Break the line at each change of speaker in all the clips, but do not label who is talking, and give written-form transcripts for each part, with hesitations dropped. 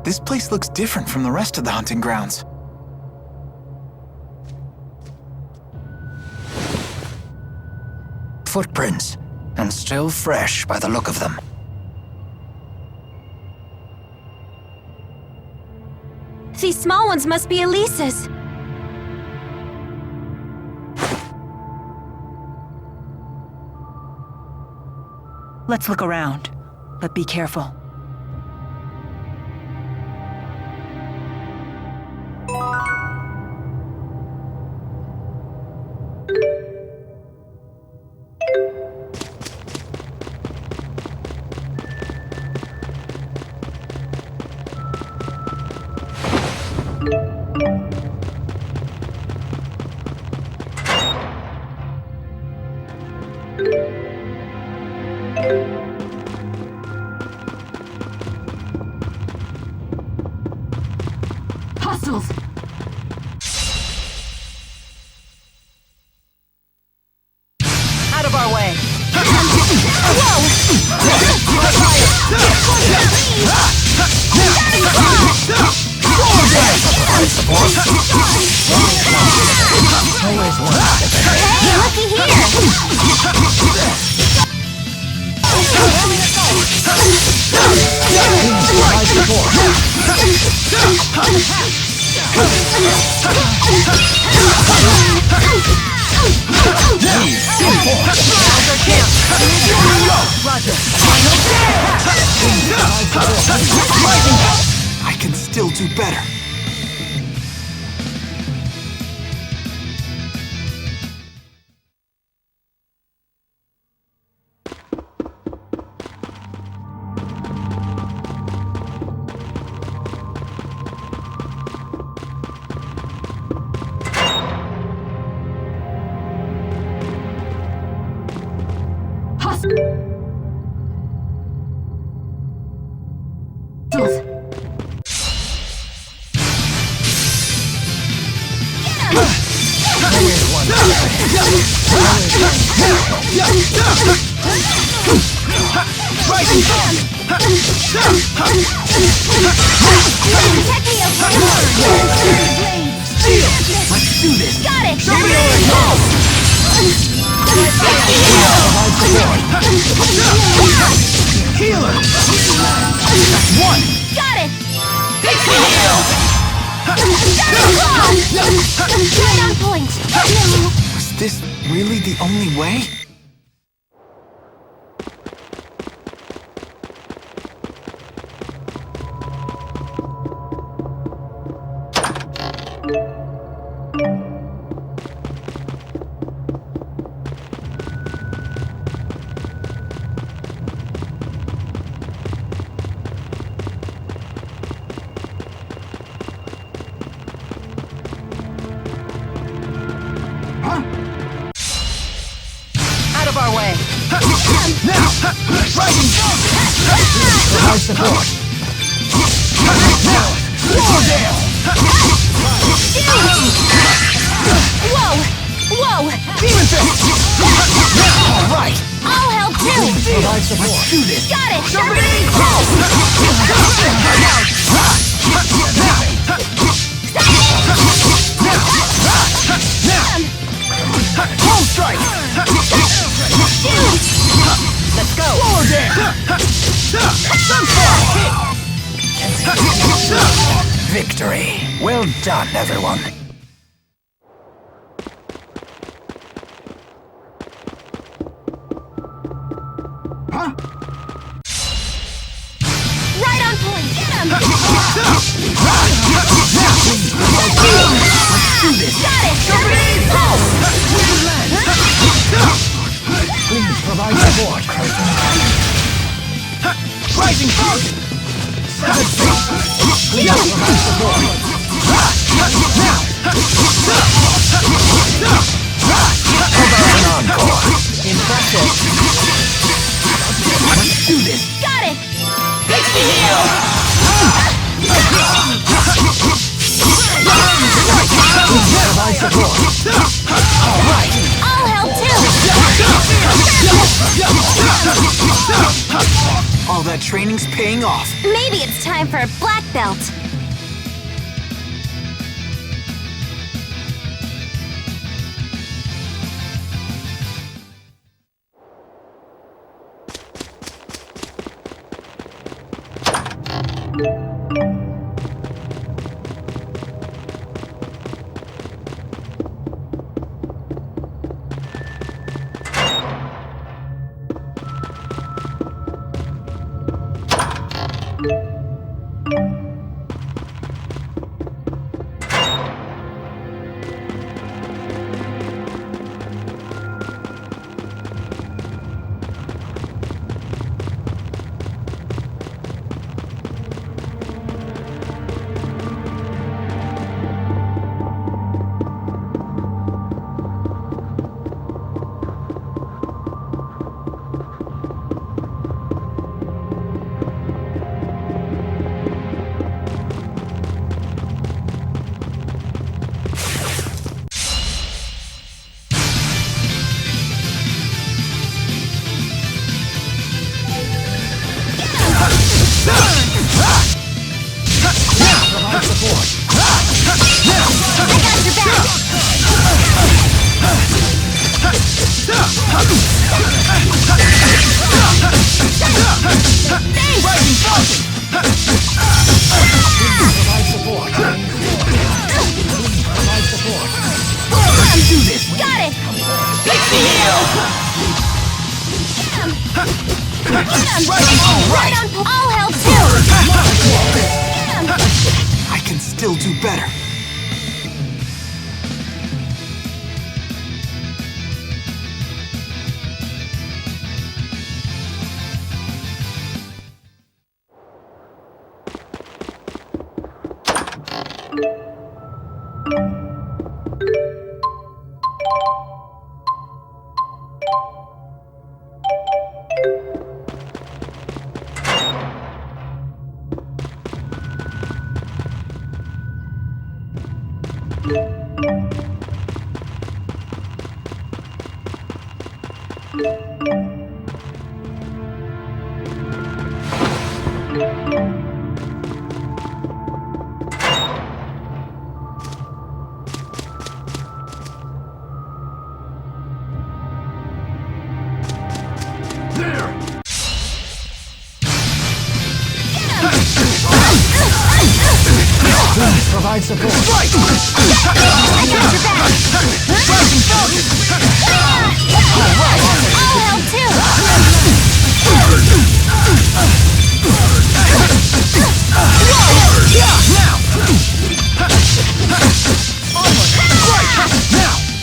This place looks different from the rest of the hunting grounds.
Footprints, and still fresh by the look of them.
These small ones must be Elise's.
Let's look around, but be careful.
Hostiles!
Out of our way!
Hey, looky here!
I can still do better. Was this really the only way?
Victory! Well done, everyone.
Huh?
Right on point! Get him! Got it!
Please provide support.
Rising fog!
Please provide support. Encore. Impressive.
Let's do this!
Got it! Fix the heel!
Provide support. All right.
I'll help too!
All that training's paying off.
Maybe it's time for a black belt.
All held too!
I can still do better. Provide support.
I got your back! All held too!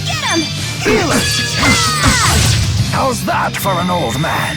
Get him!
Healer!
How's that for an old man?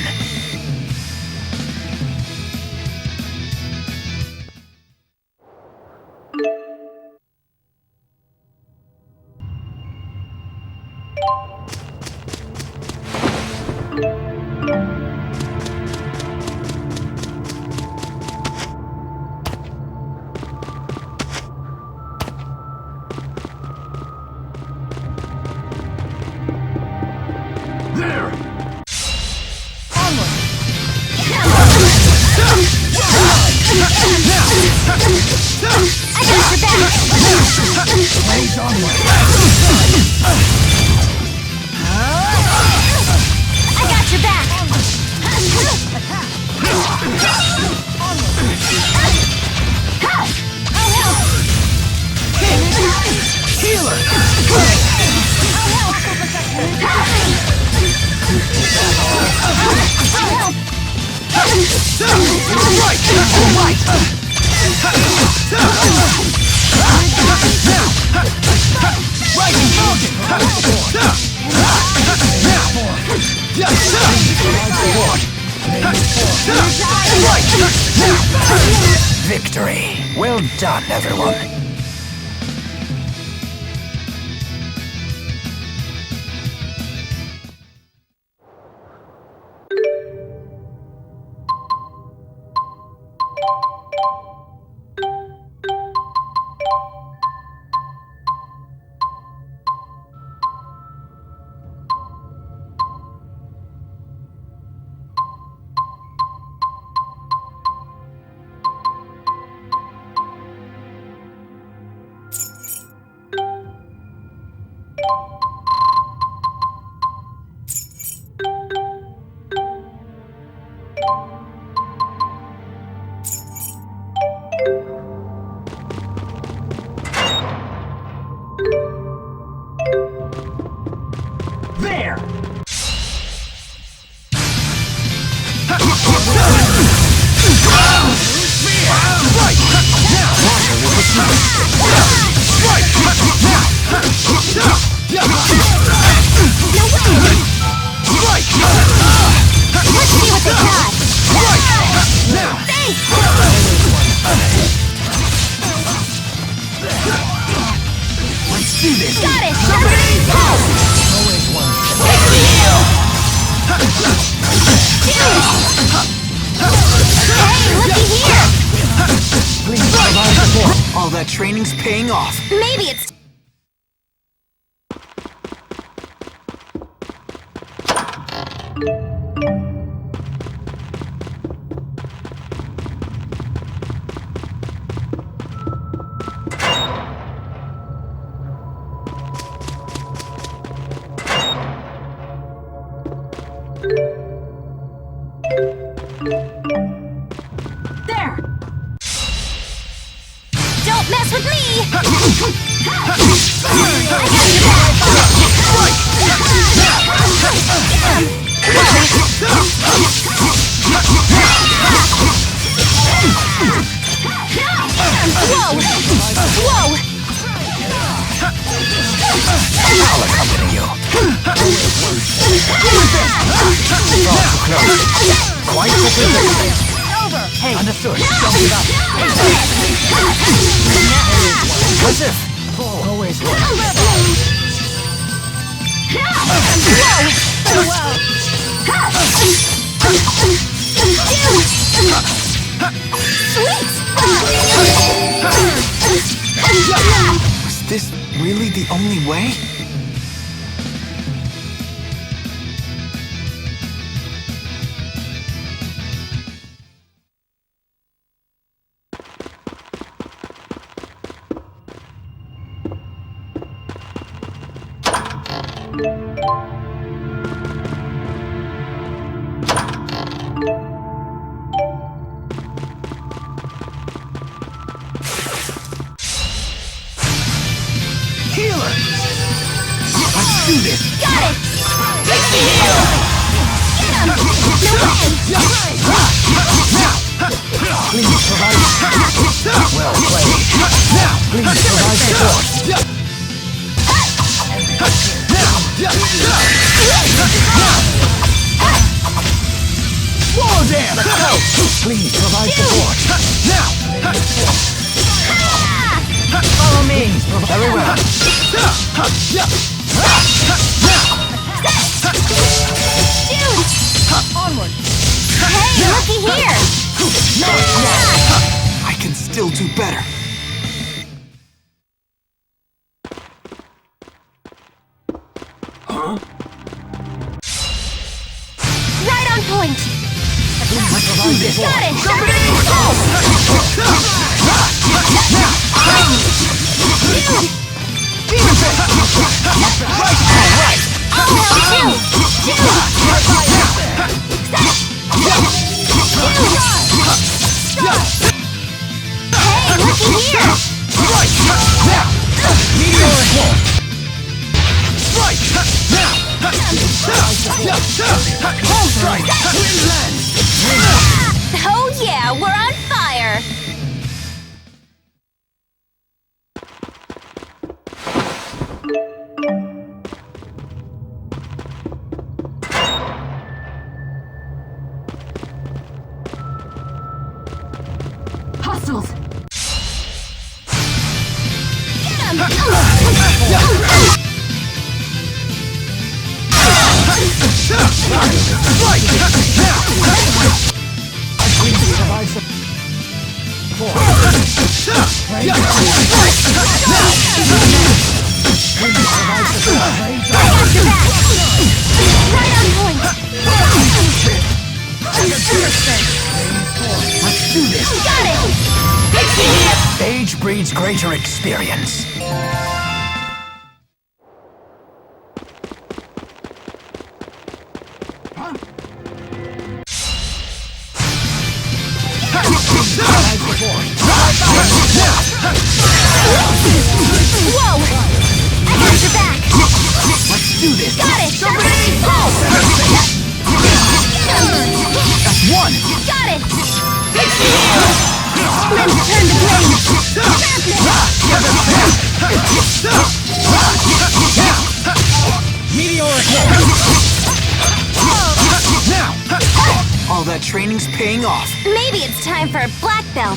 Victory! Well done, everyone.
Let's do this.
Got it! Always one. Hey, looky here!
Please provide support. All that training's paying off.
Maybe it's... There! Don't mess with me! I got Whoa! Whoa!
I'll accompany you. Quite quickly.
Over! Hey,
Understood.
As if.
Always one. Was this really the only way? Healer! Let's do this!
Got it! Get him! No way!
Please provide. Well played. Please provide support. Whoa there! Let's go! Please provide support.
follow me.
Very well.
Jude!
Onward.
Hey, looky here!
I can still do better.
Right on point!
Provide support.
Got it! I'll help Hey, looky here! Oh yeah, we're on fire!
Hostiles.
Get him!
Provide support.
Right on point!
Let's do this.
Got it!
Age breeds greater experience.
Whoa! I got your back!
Let's do this.
Got it!
That's one.
Got it! Let's turn the blade!
Meteoric. Now. All that
That training's paying off.
Maybe it's time for a black belt.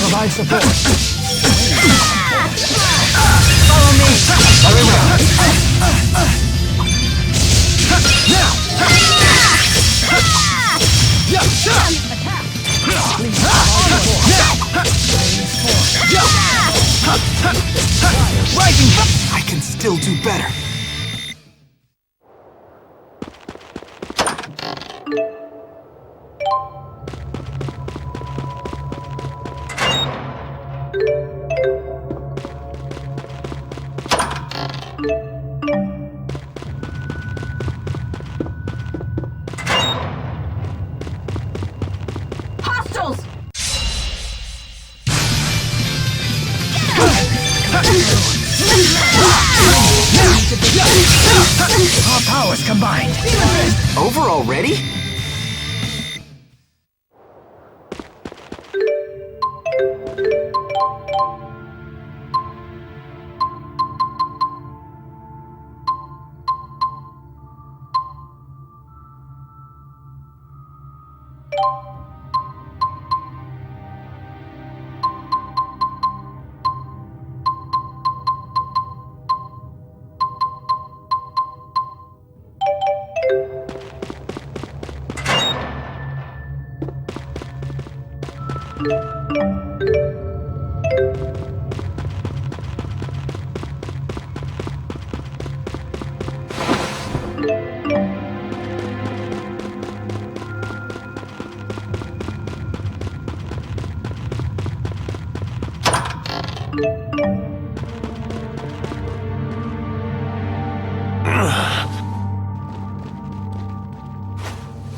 Provide support.
Follow me. Hurry around. Now.
I can still do better.
Our powers combined.
Over already?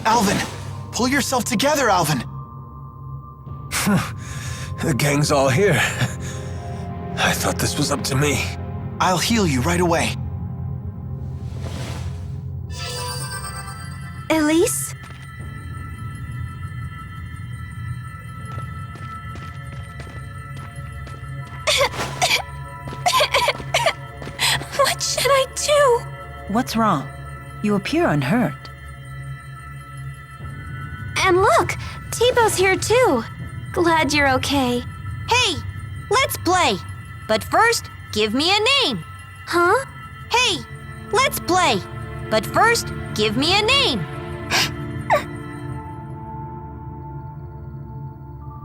Alvin! Pull yourself together, Alvin!
The gang's all here. I thought this was up to me.
I'll heal you right away.
Elise? What should I do?
What's wrong? You appear unhurt.
And look, Tebow's here too. Glad you're okay.
Hey, let's play. But first, give me a name.
Huh?
Hey, let's play. But first, give me a name.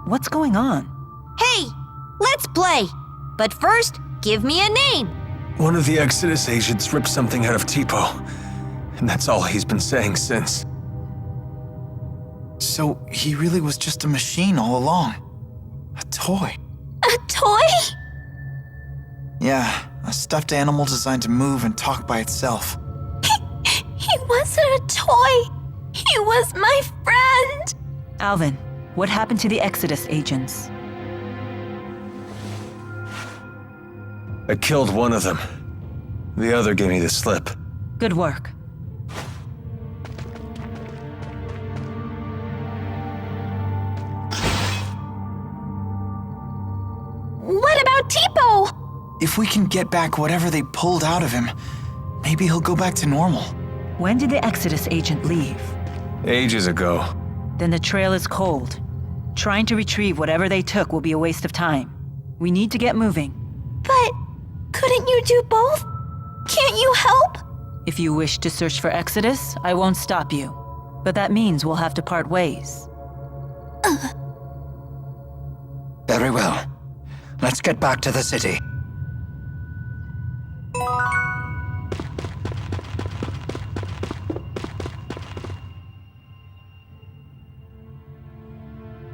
What's going on?
Hey, let's play. But first, give me a name.
One of the Exodus agents ripped something out of Tipo, and that's all he's been saying since.
So he really was just a machine all along. A toy.
A toy?
Yeah, a stuffed animal designed to move and talk by itself.
He wasn't a toy. He was my friend.
Alvin, what happened to the Exodus agents?
I killed one of them. The other gave me the slip.
Good work.
What about Tipo?
If we can get back whatever they pulled out of him, maybe he'll go back to normal.
When did the Exodus agent leave?
Ages ago.
Then the trail is cold. Trying to retrieve whatever they took will be a waste of time. We need to get moving.
But couldn't you do both? Can't you help?
If you wish to search for Exodus, I won't stop you. But that means we'll have to part ways.
Very well. Let's get back to the city.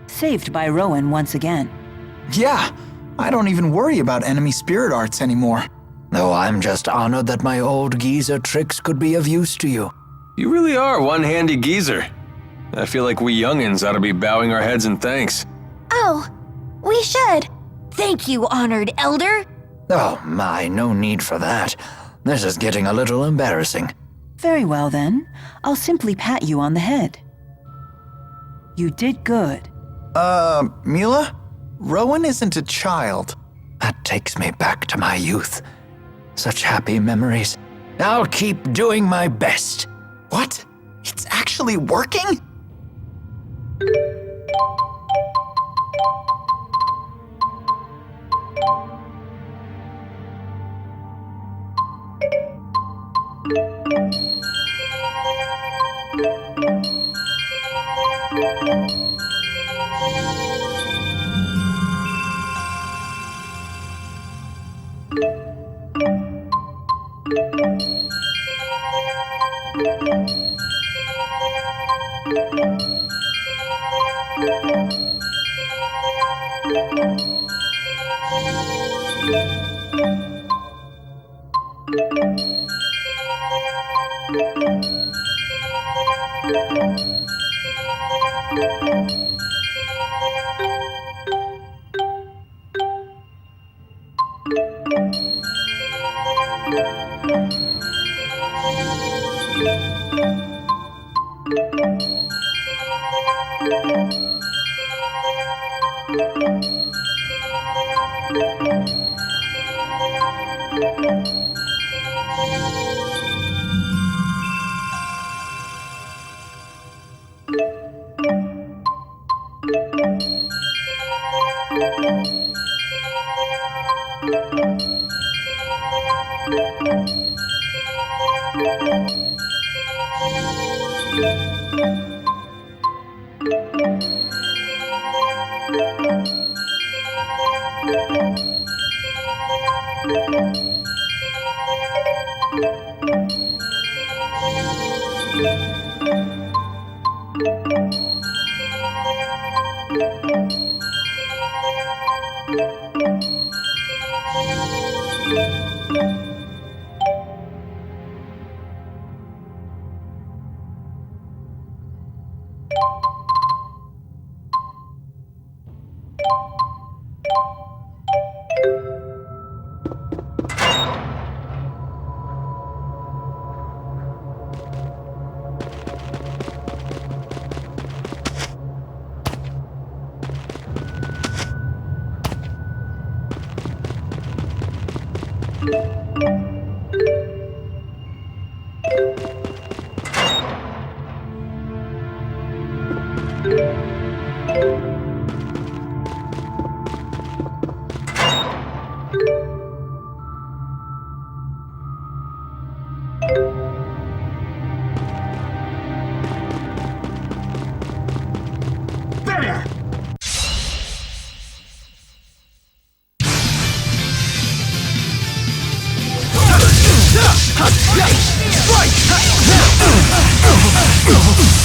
Saved by Rowan once again.
Yeah, I don't even worry about enemy spirit arts anymore.
Though I'm just honored that my old geezer tricks could be of use to you.
You really are one handy geezer. I feel like we youngins ought to be bowing our heads in thanks.
Oh, we should.
Thank you, honored elder.
Oh my, no need for that. This is getting a little embarrassing.
Very well then. I'll simply pat you on the head. You did good.
Milla? Rowan isn't a child.
That takes me back to my youth. Such happy memories. I'll keep doing my best.
What? It's actually working?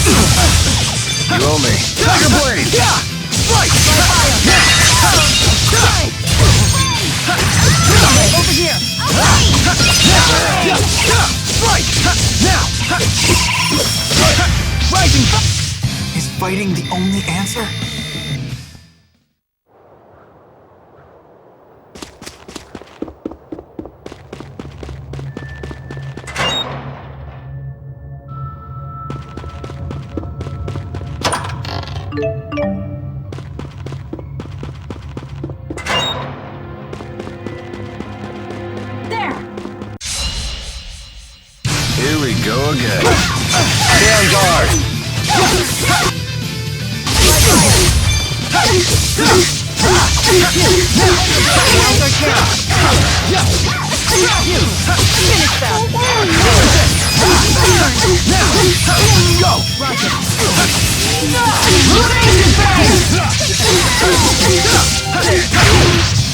You owe me. Tiger Blade!
Strike! Over here! Strike! Now! Rising!
Is fighting the only answer?
Here we go again. Stay on guard.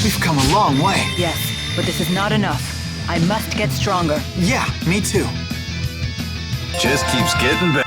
We've come a long way.
Yes, but this is not enough. I must get stronger.
Yeah, me too.
Just keeps getting better.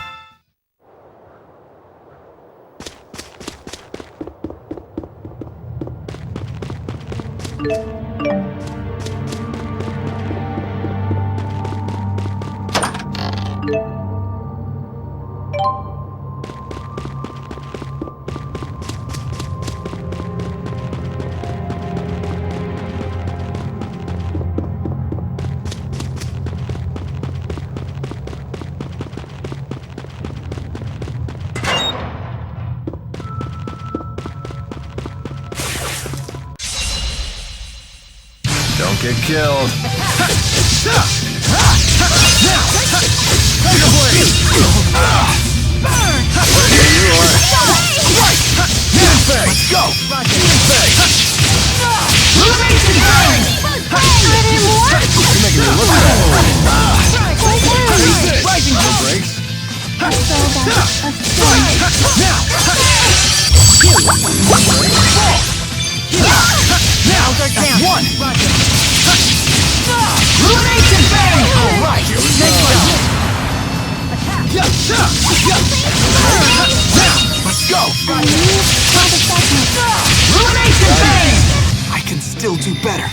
Don't get killed. Here you are.
Go!
You're making me look bad.
Rising!
No breaks.
Now they're down. One. Illumination bang! All right. Next one. Let's go. Illumination bang!
I can still do better.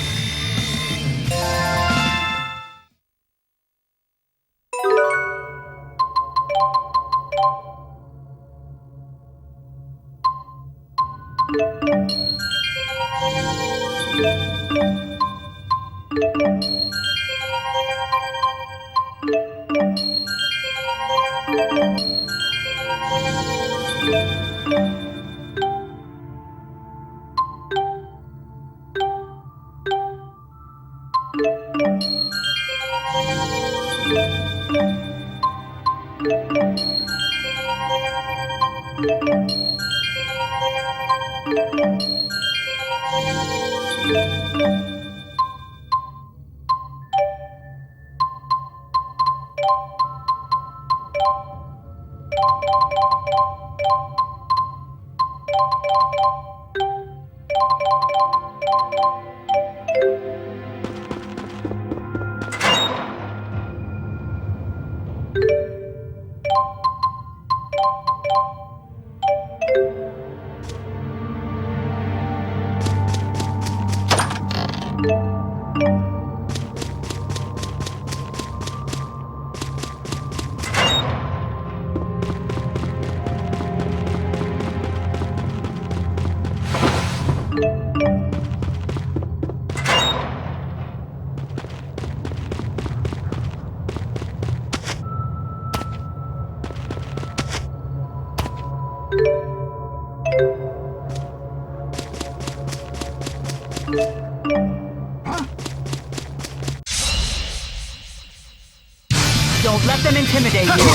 Don't let them intimidate you.
Don't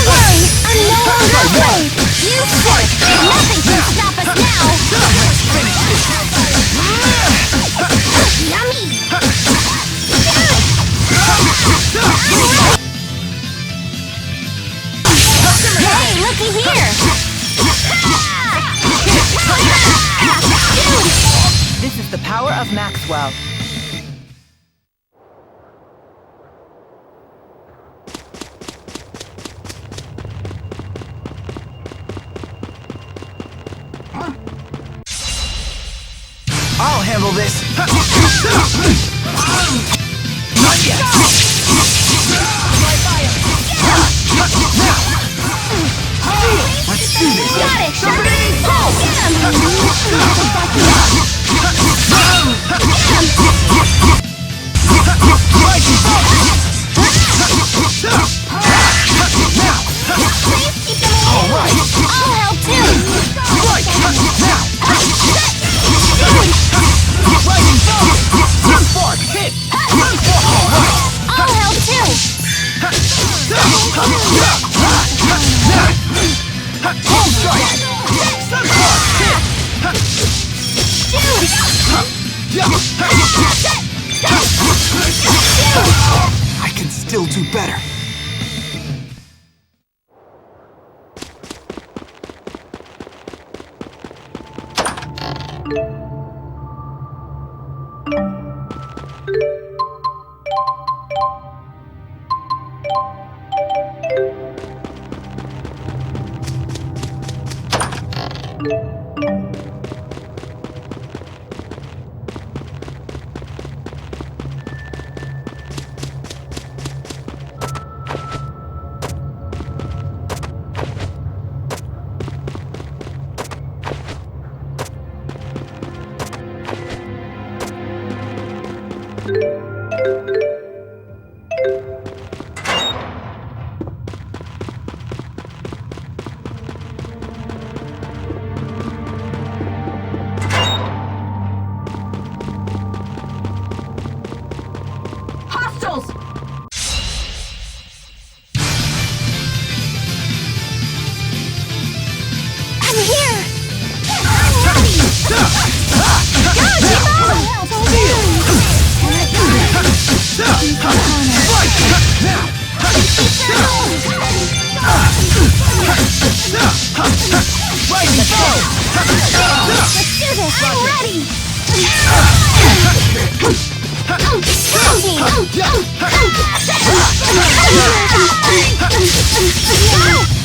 worry, I'm no longer afraid. You said nothing can stop us now. Yummy. Hey, looky here.
This is the power of Maxwell.
handle this.
Not yet. Let's do this.
Got it! Pull! Get him! Please keep them away!
Alright.
I'll help too!
Right. Now. Spark. Hit. Alright.
I'll help too!
Home strike.
I can still do better.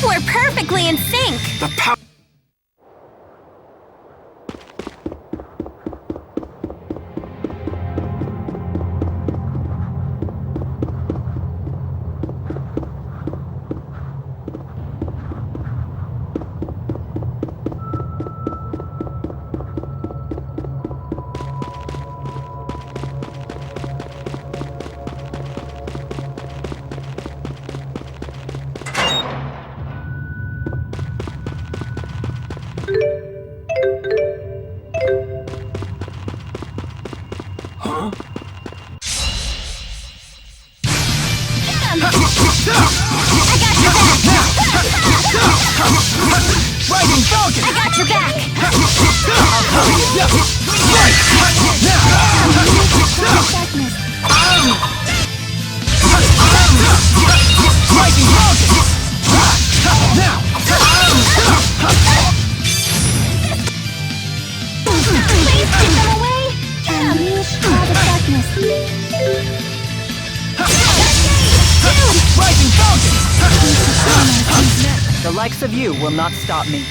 We're perfectly in sync!
The power.
I got your back! Please keep them away! Unleash all the darkness.
The likes of you will not stop me.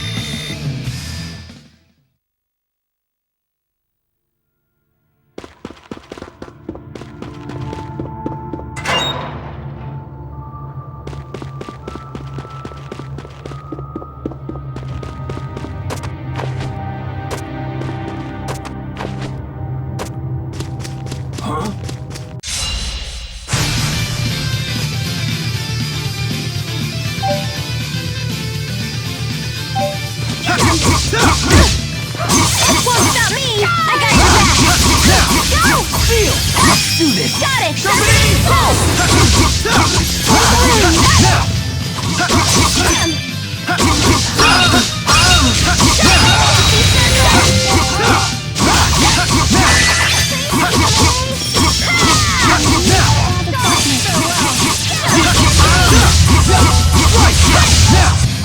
Got it!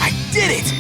I did it!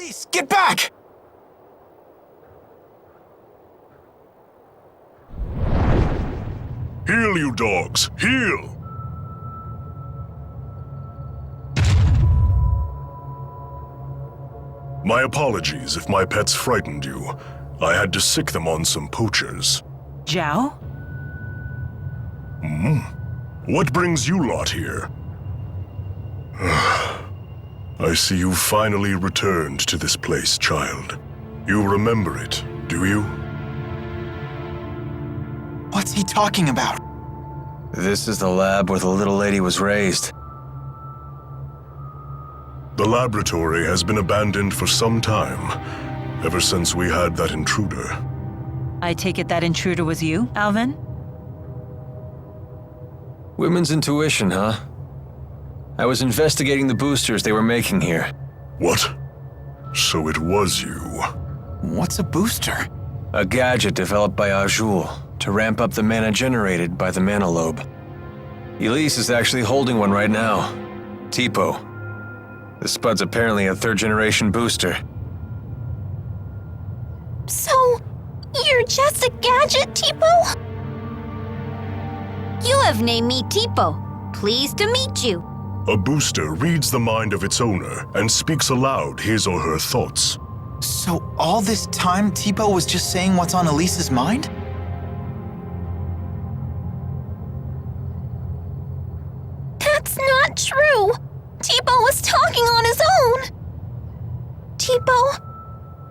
Elise, get back!
Heal, you dogs! Heal! My apologies if my pets frightened you. I had to sick them on some poachers.
Zhao?
What brings you lot here? I see you finally returned to this place, child. You remember it, do you?
What's he talking about?
This is the lab where the little lady was raised.
The laboratory has been abandoned for some time, ever since we had that intruder.
I take it that intruder was you, Alvin?
Women's intuition, huh? I was investigating the boosters they were making here.
What? So it was you.
What's a booster?
A gadget developed by Azul to ramp up the mana generated by the mana lobe. Elise is actually holding one right now. Tipo. The Spud's apparently a third-generation booster.
So, you're just a gadget, Tipo?
You have named me Tipo. Pleased to meet you.
A booster reads the mind of its owner and speaks aloud his or her thoughts.
So all this time, Tipo was just saying what's on Elise's mind?
That's not true. Tipo was talking on his own. Tipo,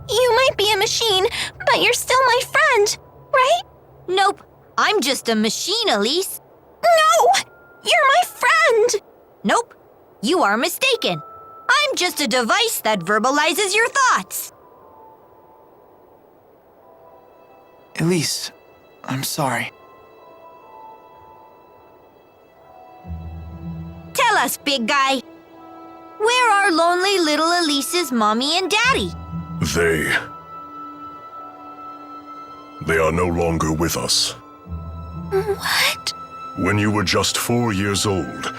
you might be a machine, but you're still my friend, right?
Nope. I'm just a machine, Elise.
No! You're my friend!
Nope. You are mistaken. I'm just a device that verbalizes your thoughts.
Elise, I'm sorry.
Tell us, big guy. Where are lonely little Elise's mommy and daddy?
They are no longer with us.
What?
When you were just 4 years old,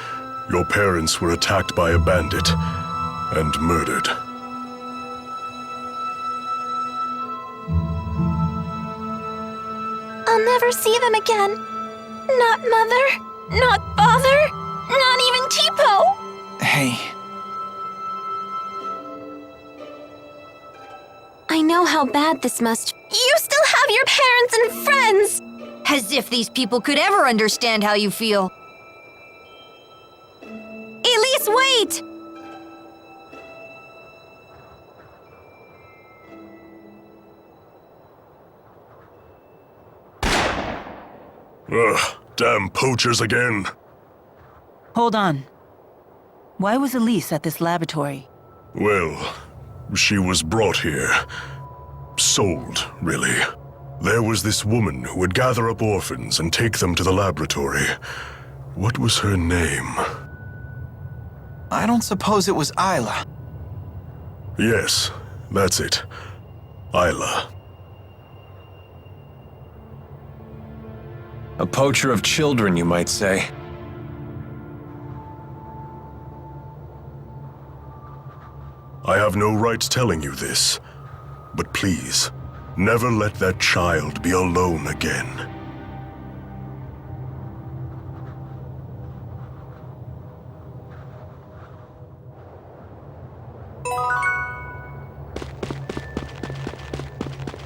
your parents were attacked by a bandit and murdered.
I'll never see them again. Not Mother, not Father, not even Tipo.
Hey,
I know how bad this must. You still have your parents and friends!
As if these people could ever understand how you feel. Elise, wait!
Ugh, damn poachers again.
Hold on. Why was Elise at this laboratory?
Well, she was brought here. Sold, really. There was this woman who would gather up orphans and take them to the laboratory. What was her name?
I don't suppose it was Isla.
Yes, that's it. Isla.
A poacher of children, you might say.
I have no right telling you this, but please, never let that child be alone again.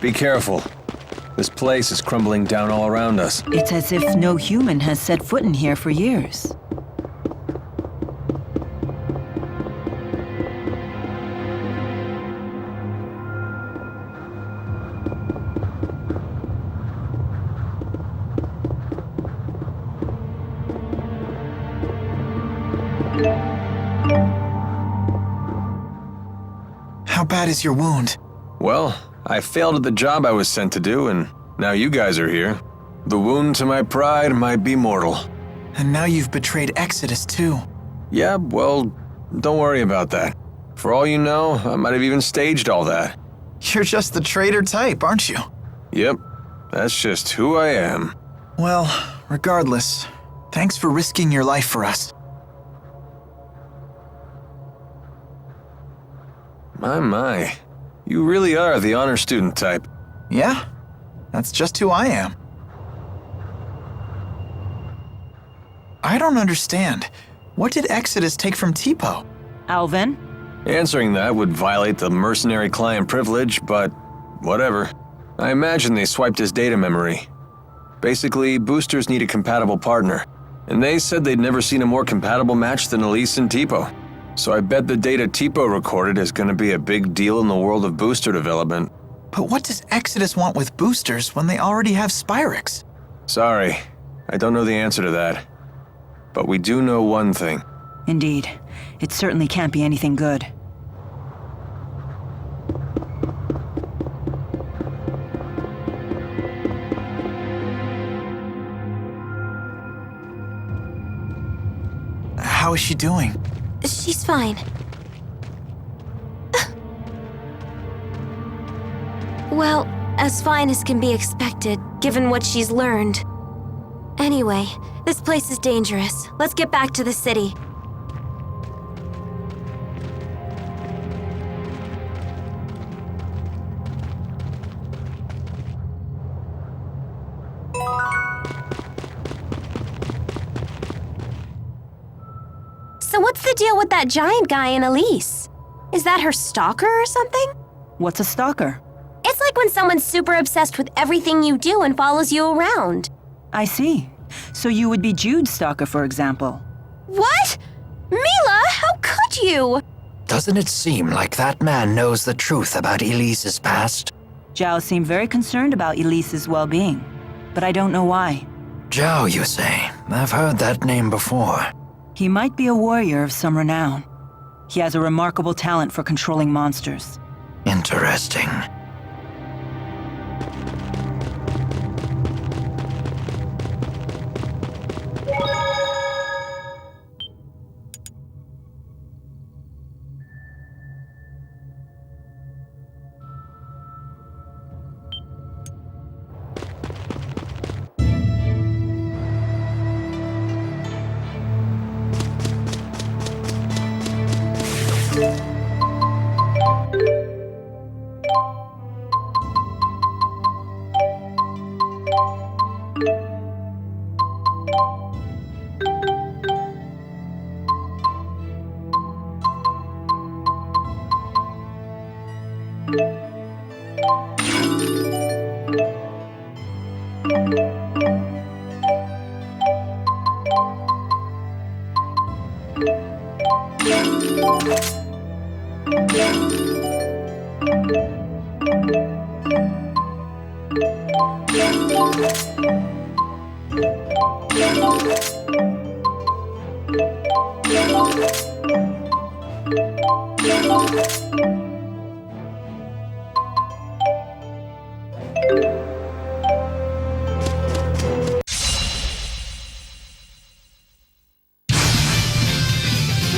Be careful. This place is crumbling down all around us.
It's as if no human has set foot in here for years.
How bad is your wound?
Well, I failed at the job I was sent to do, and now you guys are here. The wound to my pride might be mortal.
And now you've betrayed Exodus too.
Yeah, well, don't worry about that. For all you know, I might have even staged all that.
You're just the traitor type, aren't you?
Yep, that's just who I am.
Well, regardless, thanks for risking your life for us.
My. You really are the honor student type.
Yeah, that's just who I am. I don't understand. What did Exodus take from Tipo?
Alvin?
Answering that would violate the mercenary client privilege, but whatever. I imagine they swiped his data memory. Basically, boosters need a compatible partner, and they said they'd never seen a more compatible match than Elise and Tipo. So I bet the data Tipo recorded is gonna be a big deal in the world of booster development.
But what does Exodus want with boosters when they already have Spyrix?
Sorry, I don't know the answer to that. But we do know one thing.
Indeed. It certainly can't be anything good.
How is she doing?
She's fine. Well, as fine as can be expected, given what she's learned. Anyway, this place is dangerous. Let's get back to the city. So what's the deal with that giant guy in Elise? Is that her stalker or something?
What's a stalker?
It's like when someone's super obsessed with everything you do and follows you around.
I see. So you would be Jude's stalker, for example.
What? Milla, how could you?
Doesn't it seem like that man knows the truth about Elise's past?
Zhao seemed very concerned about Elise's well-being, but I don't know why.
Zhao, you say? I've heard that name before.
He might be a warrior of some renown. He has a remarkable talent for controlling monsters.
Interesting.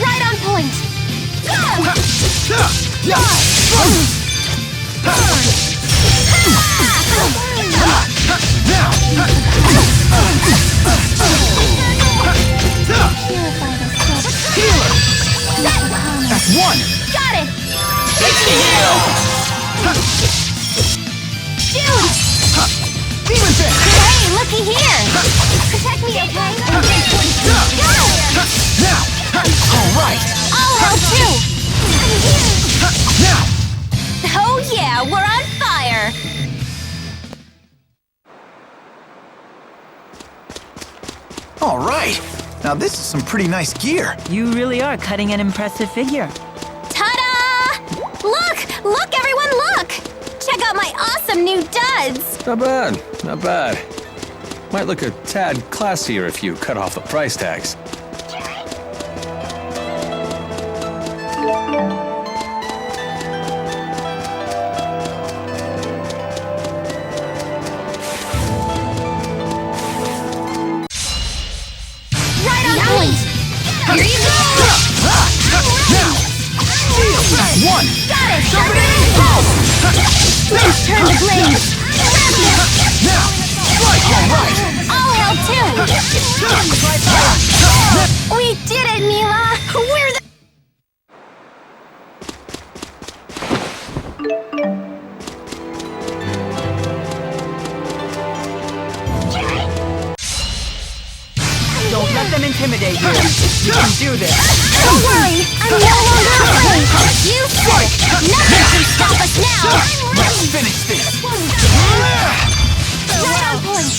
Right on point!
That's one!
Got it! Jude!
Demon Fist!
Hey, looky here! Protect me, okay?
Now! Alright!
I'll help too!
Now!
Oh yeah, we're on fire!
Alright! Now this is some pretty nice gear.
You really are cutting an impressive figure.
Ta-da! Look! Look, everyone, look! Check out my awesome new duds!
Not bad, not bad. Might look a tad classier if you cut off the price tags.
Right on point! Here you go!
Now! That's one!
Got it! Let's turn the blade!
Now! Alright!
I'll help too! We did it, Milla! We're the...
do this!
Don't worry, I'm no longer afraid. You said it. Nothing can stop us now.
Let's finish this!
Right on point.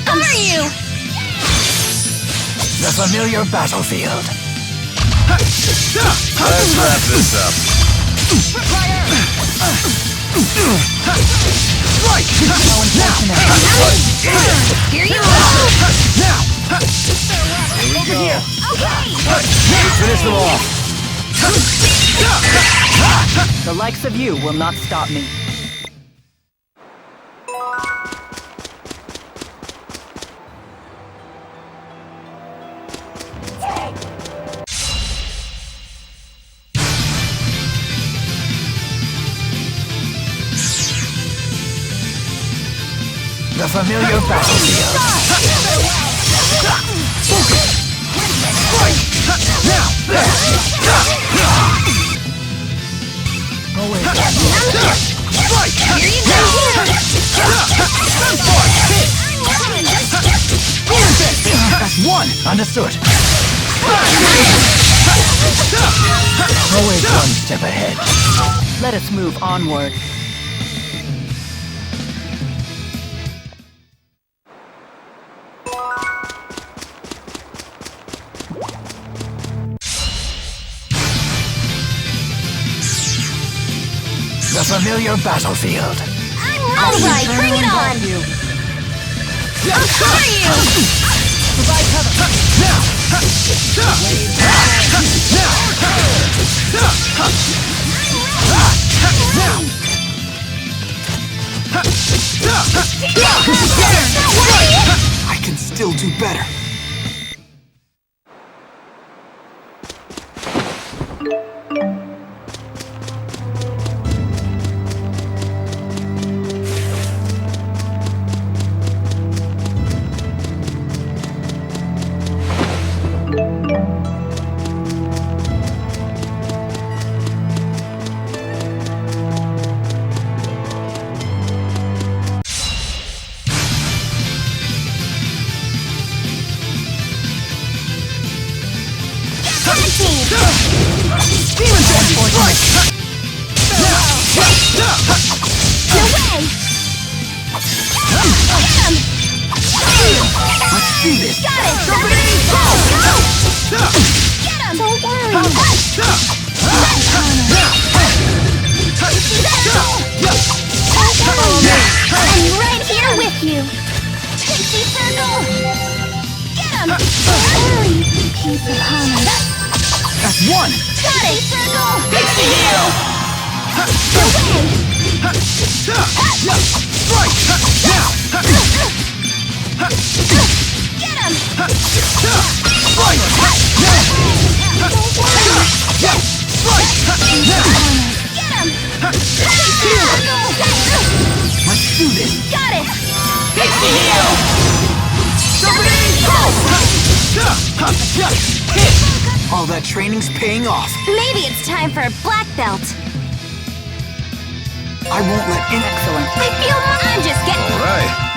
Are you?
The familiar battlefield.
Let's wrap this up.
Right!
Here you go.
Over here!
Finish them off! The likes of you will not stop me.
The familiar battlefield. Oh wait.
Here you go.
That's one. Understood. Always one step ahead.
Let us move onward.
The familiar battlefield.
All right, bring it on. I'll cover you.
Provide cover.
I can still do better. All that training's paying off.
Maybe it's time for a black belt.
I won't let in.
Excellent.
I feel I'm just getting.
All right.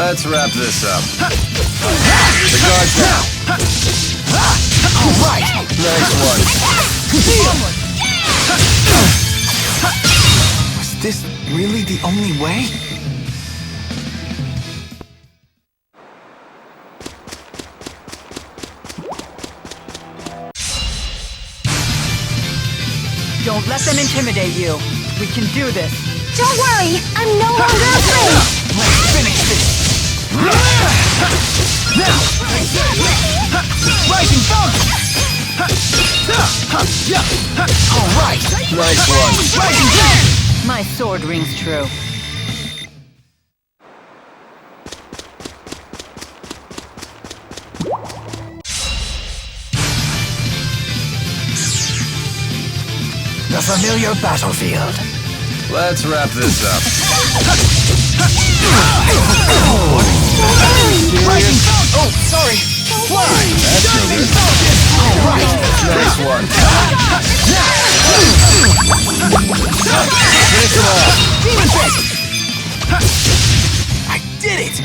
Let's wrap this up. The guards now.
All right.
Nice one.
Was this really the only way?
Don't let them intimidate you. We can do this.
Don't worry, I'm no longer afraid.
Let's finish this. Now. Rising focus. All right.
Nice one.
Rising focus.
My sword rings true.
The familiar battlefield.
Let's wrap this up.
Rising focus. Oh, sorry. Fly.
That's no good.
All right.
Nice one. Finish them all.
Demon fist. I did it.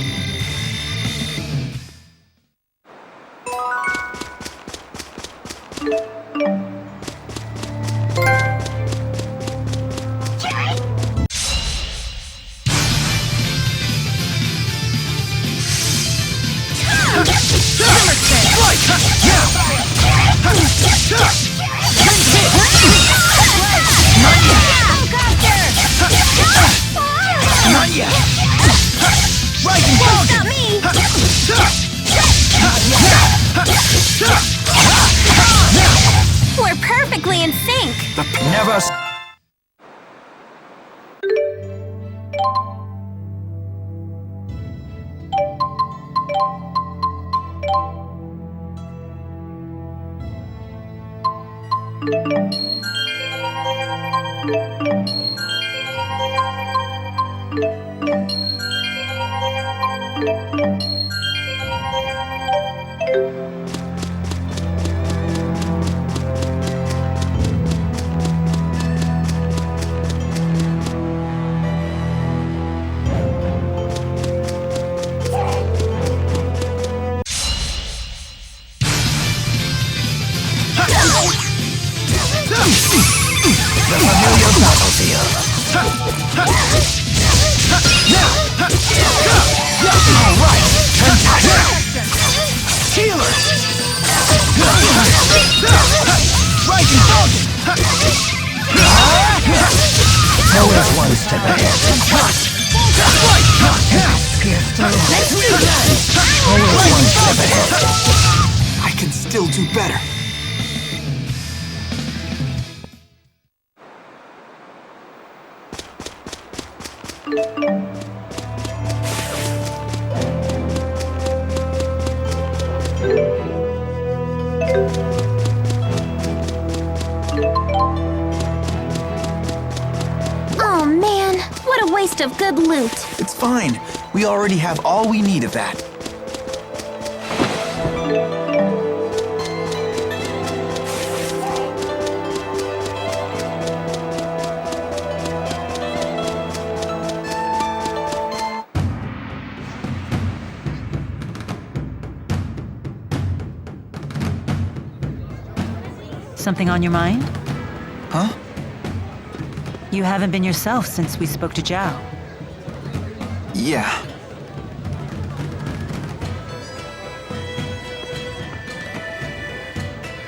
Not yet. Rising focus.
Not me. We're perfectly in sync.
Never. The familiar battlefield.
All right. Fantastic. Healer. Rising focus.
Always one step ahead. Always one step ahead.
I can still do better.
Oh man, what a waste of good loot.
It's fine. We already have all we need of that.
Something on your mind?
Huh?
You haven't been yourself since we spoke to Zhao.
Yeah.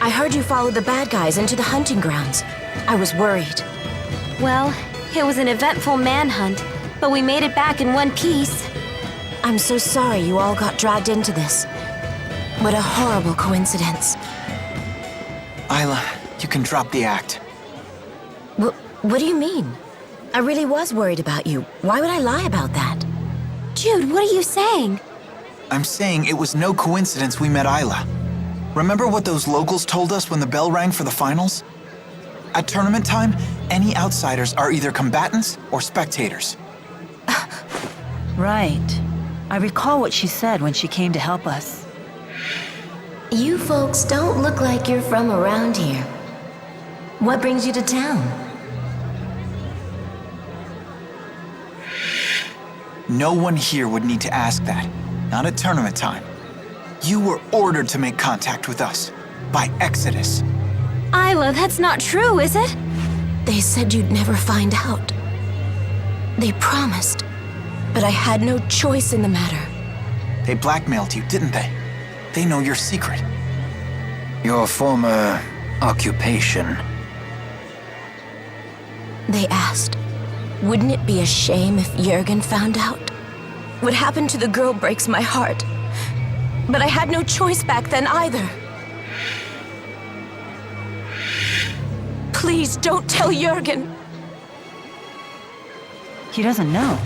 I heard you followed the bad guys into the hunting grounds. I was worried.
Well, it was an eventful manhunt, but we made it back in one piece.
I'm so sorry you all got dragged into this. What a horrible coincidence.
Isla, you can drop the act.
What do you mean? I really was worried about you. Why would I lie about that?
Jude, what are you saying?
I'm saying it was no coincidence we met Isla. Remember what those locals told us when the bell rang for the finals? At tournament time, any outsiders are either combatants or spectators.
Right. I recall what she said when she came to help us.
You folks don't look like you're from around here. What brings you to town?
No one here would need to ask that. Not at tournament time. You were ordered to make contact with us. By Exodus.
Isla, that's not true, is it?
They said you'd never find out. They promised. But I had no choice in the matter.
They blackmailed you, didn't they? They know your secret.
Your former occupation.
They asked, wouldn't it be a shame if Jurgen found out? What happened to the girl breaks my heart. But I had no choice back then either. Please don't tell Jurgen.
He doesn't know.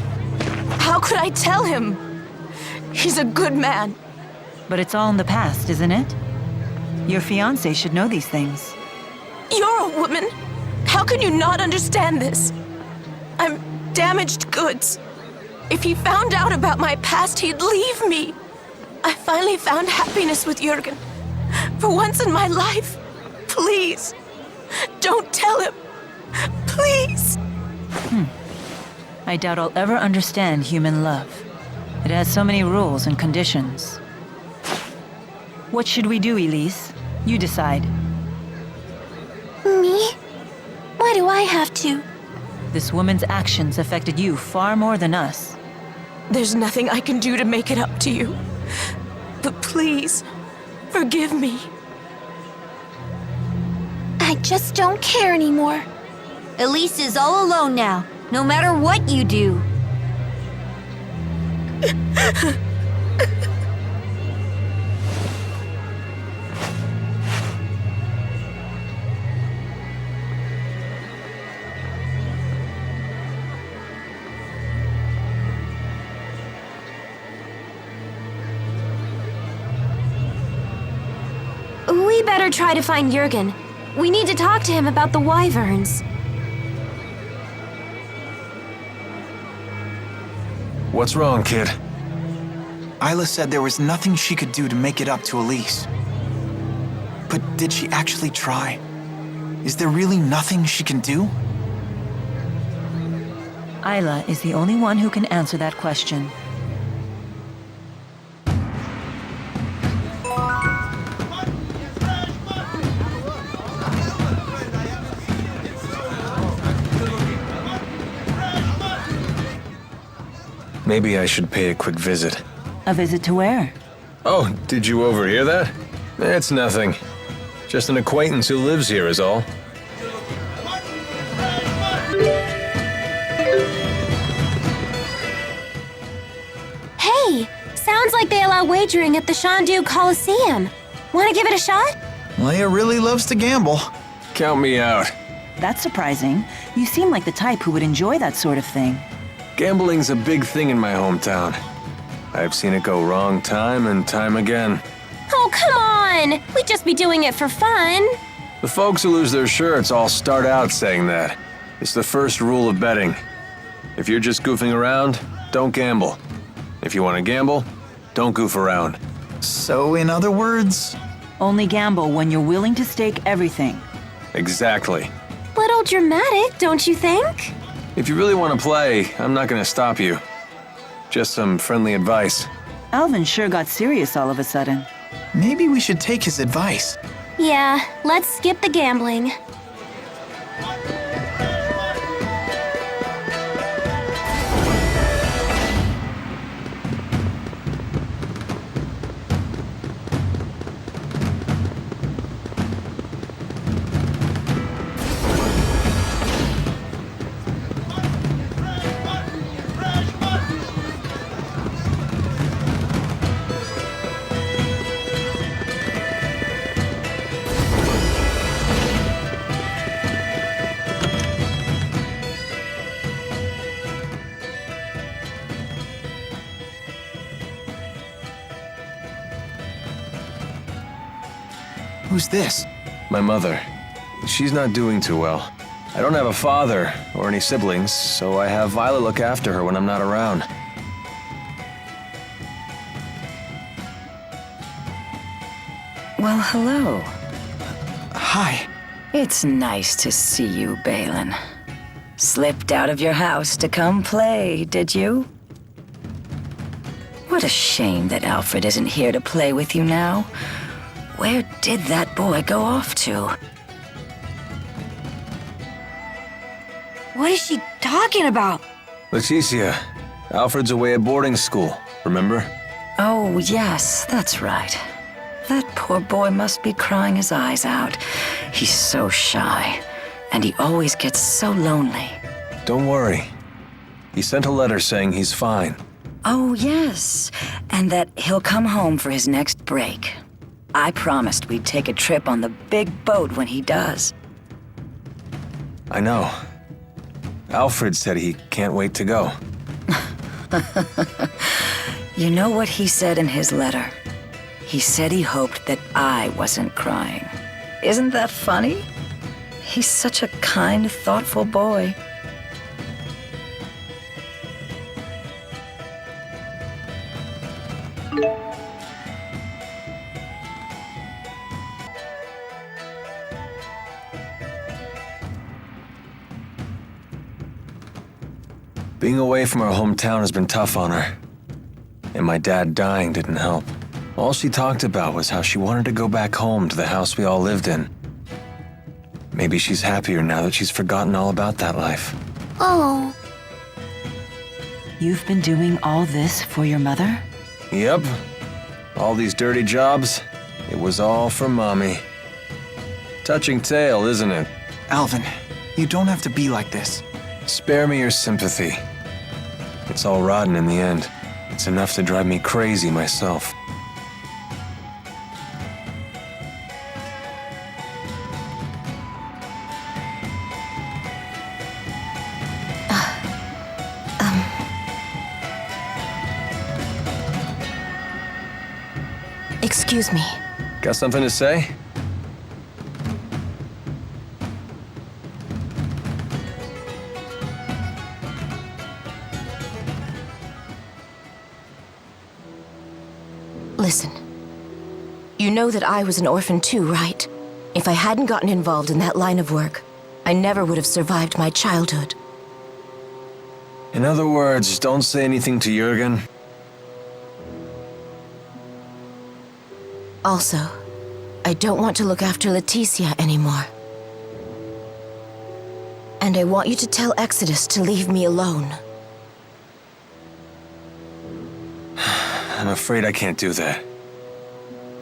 How could I tell him? He's a good man.
But it's all in the past, isn't it? Your fiancé should know these things.
You're a woman. How can you not understand this? I'm damaged goods. If he found out about my past, he'd leave me. I finally found happiness with Jurgen. For once in my life. Please. Don't tell him. Please.
I doubt I'll ever understand human love. It has so many rules and conditions. What should we do, Elise? You decide.
Me? Why do I have to?
This woman's actions affected you far more than us.
There's nothing I can do to make it up to you. But please, forgive me.
I just don't care anymore.
Elise is all alone now, no matter what you do.
We better try to find Jurgen. We need to talk to him about the wyverns.
What's wrong, kid?
Isla said there was nothing she could do to make it up to Elise. But did she actually try? Is there really nothing she can do?
Isla is the only one who can answer that question.
Maybe I should pay a quick visit.
A visit to where?
Oh, did you overhear that? It's nothing. Just an acquaintance who lives here is all.
Hey! Sounds like they allow wagering at the Shandu Coliseum. Want to give it a shot?
Leia really loves to gamble.
Count me out.
That's surprising. You seem like the type who would enjoy that sort of thing.
Gambling's a big thing in my hometown. I've seen it go wrong time and time again.
Oh, come on! We'd just be doing it for fun.
The folks who lose their shirts all start out saying that. It's the first rule of betting. If you're just goofing around, don't gamble. If you want to gamble, don't goof around.
So, in other words...
Only gamble when you're willing to stake everything.
Exactly.
Little dramatic, don't you think?
If you really want to play, I'm not going to stop you. Just some friendly advice.
Alvin sure got serious all of a sudden.
Maybe we should take his advice.
Yeah, let's skip the gambling.
Who's this?
My mother. She's not doing too well. I don't have a father or any siblings, so I have Violet look after her when I'm not around.
Well, hello.
Hi.
It's nice to see you, Balin. Slipped out of your house to come play, did you? What a shame that Alfred isn't here to play with you now. Where did that boy go off to?
What is she talking about?
Leticia, Alfred's away at boarding school, remember?
Oh, yes, that's right. That poor boy must be crying his eyes out. He's so shy, and he always gets so lonely.
Don't worry. He sent a letter saying he's fine.
Oh, yes, and that he'll come home for his next break. I promised we'd take a trip on the big boat when he does.
I know. Alfred said he can't wait to go.
You know what he said in his letter? He said he hoped that I wasn't crying. Isn't that funny? He's such a kind, thoughtful boy.
Being away from her hometown has been tough on her. And my dad dying didn't help. All she talked about was how she wanted to go back home to the house we all lived in. Maybe she's happier now that she's forgotten all about that life.
Oh.
You've been doing all this for your mother?
Yep. All these dirty jobs, it was all for Mommy. Touching tale, isn't it?
Alvin, you don't have to be like this.
Spare me your sympathy. It's all rotten in the end. It's enough to drive me crazy myself.
Excuse me.
Got something to say?
Listen. You know that I was an orphan too, right? If I hadn't gotten involved in that line of work, I never would have survived my childhood.
In other words, don't say anything to Jurgen.
Also, I don't want to look after Leticia anymore. And I want you to tell Exodus to leave me alone.
I'm afraid I can't do that.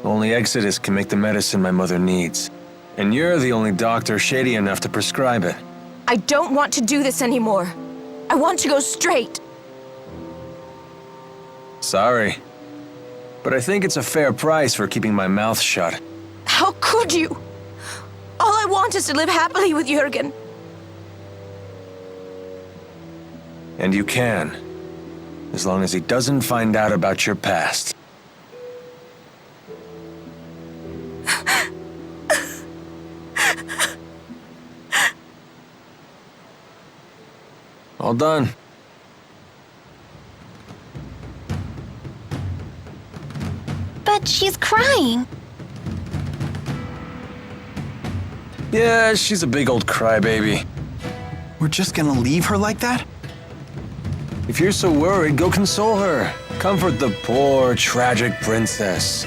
Only Exodus can make the medicine my mother needs. And you're the only doctor shady enough to prescribe it.
I don't want to do this anymore. I want to go straight.
Sorry. But I think it's a fair price for keeping my mouth shut.
How could you? All I want is to live happily with Jurgen.
And you can. As long as he doesn't find out about your past. All done.
But she's crying.
Yeah, she's a big old crybaby.
We're just gonna leave her like that?
If you're so worried, go console her. Comfort the poor, tragic princess.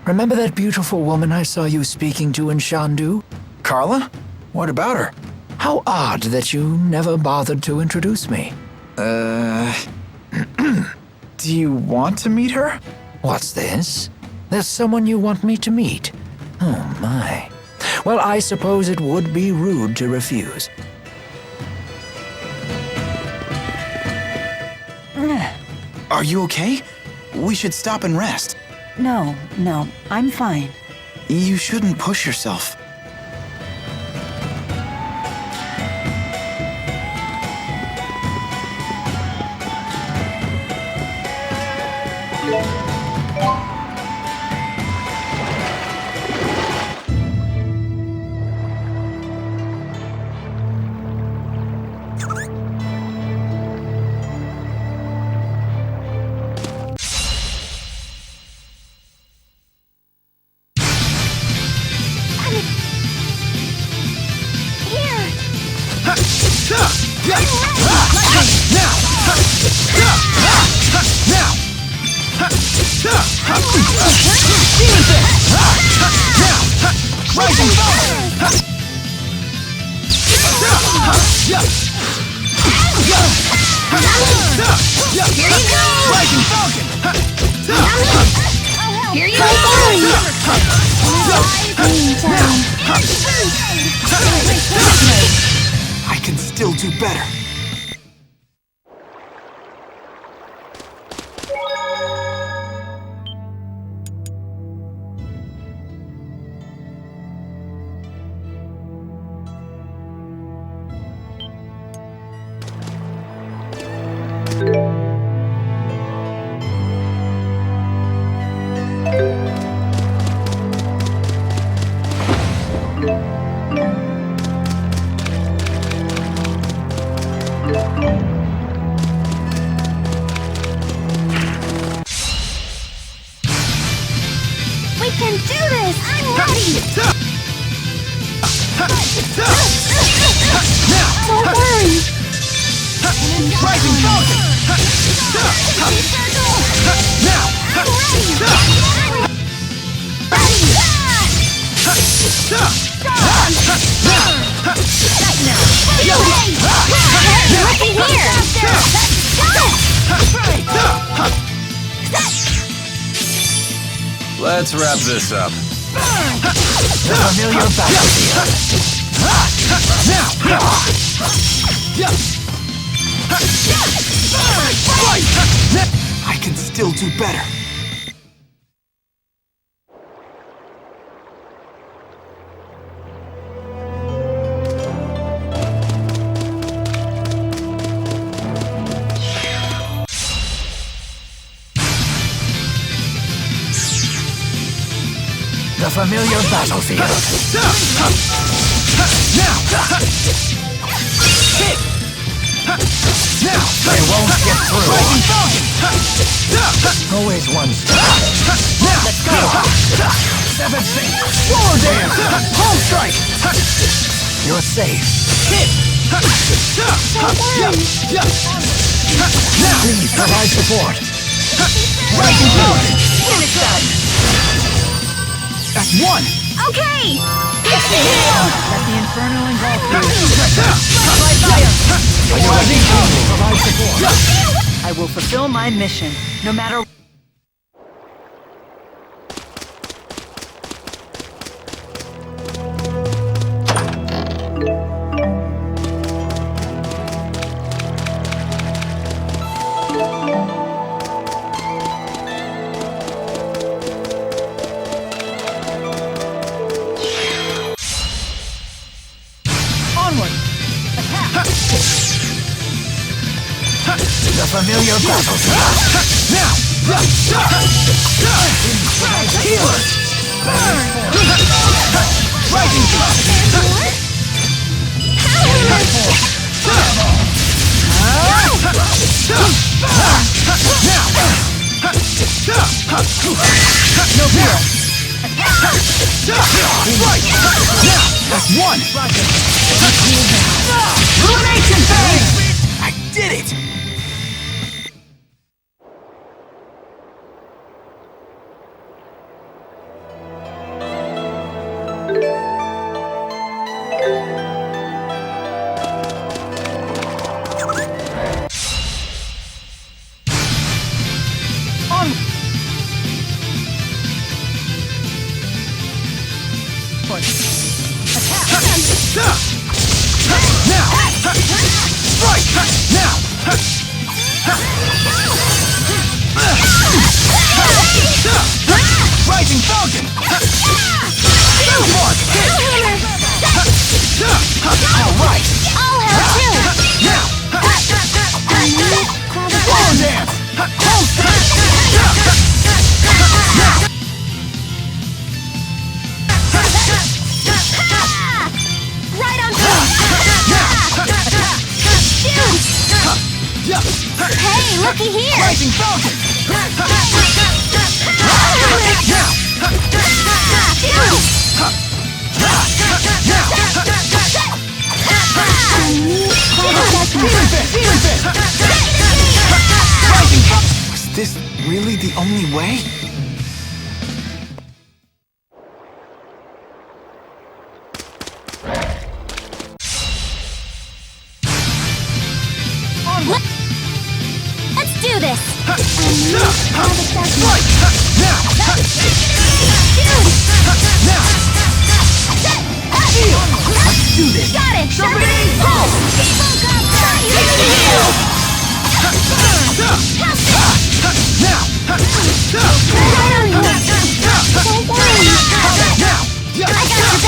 Remember that beautiful woman I saw you speaking to in Shandu?
Carla? What about her?
How odd that you never bothered to introduce me.
Do you want to meet her?
What's this? There's someone you want me to meet? Oh my. Well, I suppose it would be rude to refuse.
Are you okay? We should stop and rest.
No, I'm fine.
You shouldn't push yourself. I can still do better.
We can do this! I'm ready! Don't worry!
Rising Falcon! Now!
Looky here!
Let's wrap this up.
The familiar battlefield.
I can still do better.
The familiar battlefield. Now! They won't get through. Always one step. Let's go! Seven feet. Floor dance! Home strike! You're safe. Hit! Now! Please provide support. Rising forward!
Finish that!
That's one!
Okay!
Let the Inferno engulf you.
Are you ready? Provide support.
I will fulfill my mission, no matter...
The familiar battlefield. Now! Healer! Rising No fear! Right! Now! That's one! Ruination phase!
I did it!
Rising Falcon! Alright!
I'll help too!
Now! Wall dance! Hold straight!
Right on time! Hey, looky here!
Rising Falcon! Was this really the only way?
Let's do this!
Right! Now! Now! Let's do this!
Got it!
Now!
Don't worry!
Now!
I got your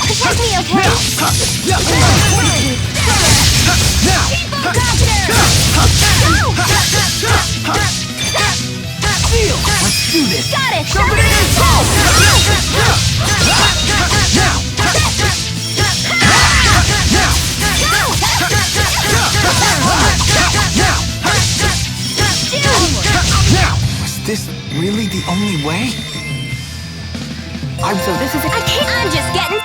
Protect me, okay?
Let's do this!
Got it!
Now! Was this really the only way?
I can't. I'm just getting.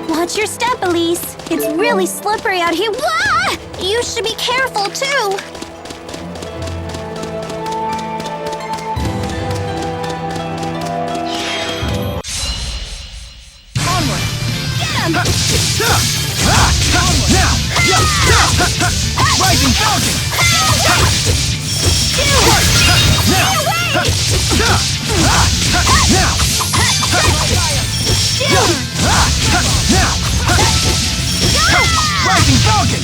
Watch your step, Elise. It's really slippery out here. Wah! You should be careful, too.
Onward!
Get him!
Now! Rising Falcon! Now! Now! Now! Rising Falcon!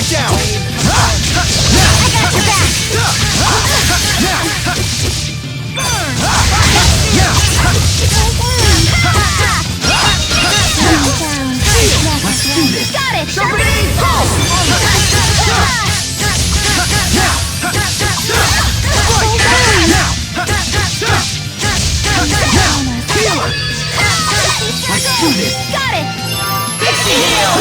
Strike down!
I got your back!
Let's do this!
Got it!
Japanese pulse! Healer! Let's do this!
Got it! Exhale!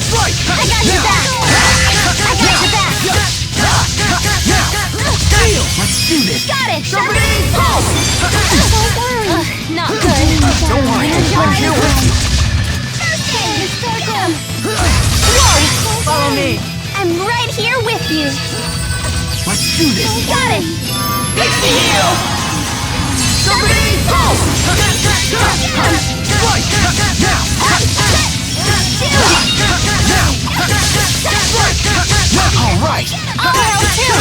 Strike!
I got your back! I got your back!
Let's do this!
Got it!
Japanese pulse!
Not good.
Don't worry, I'm here with you!
Whoa!
Follow me.
I'm right here with you.
Let's do this!
Got it! Exhale!
Japanese pulse! Strike! Now! All right!
I'll help too!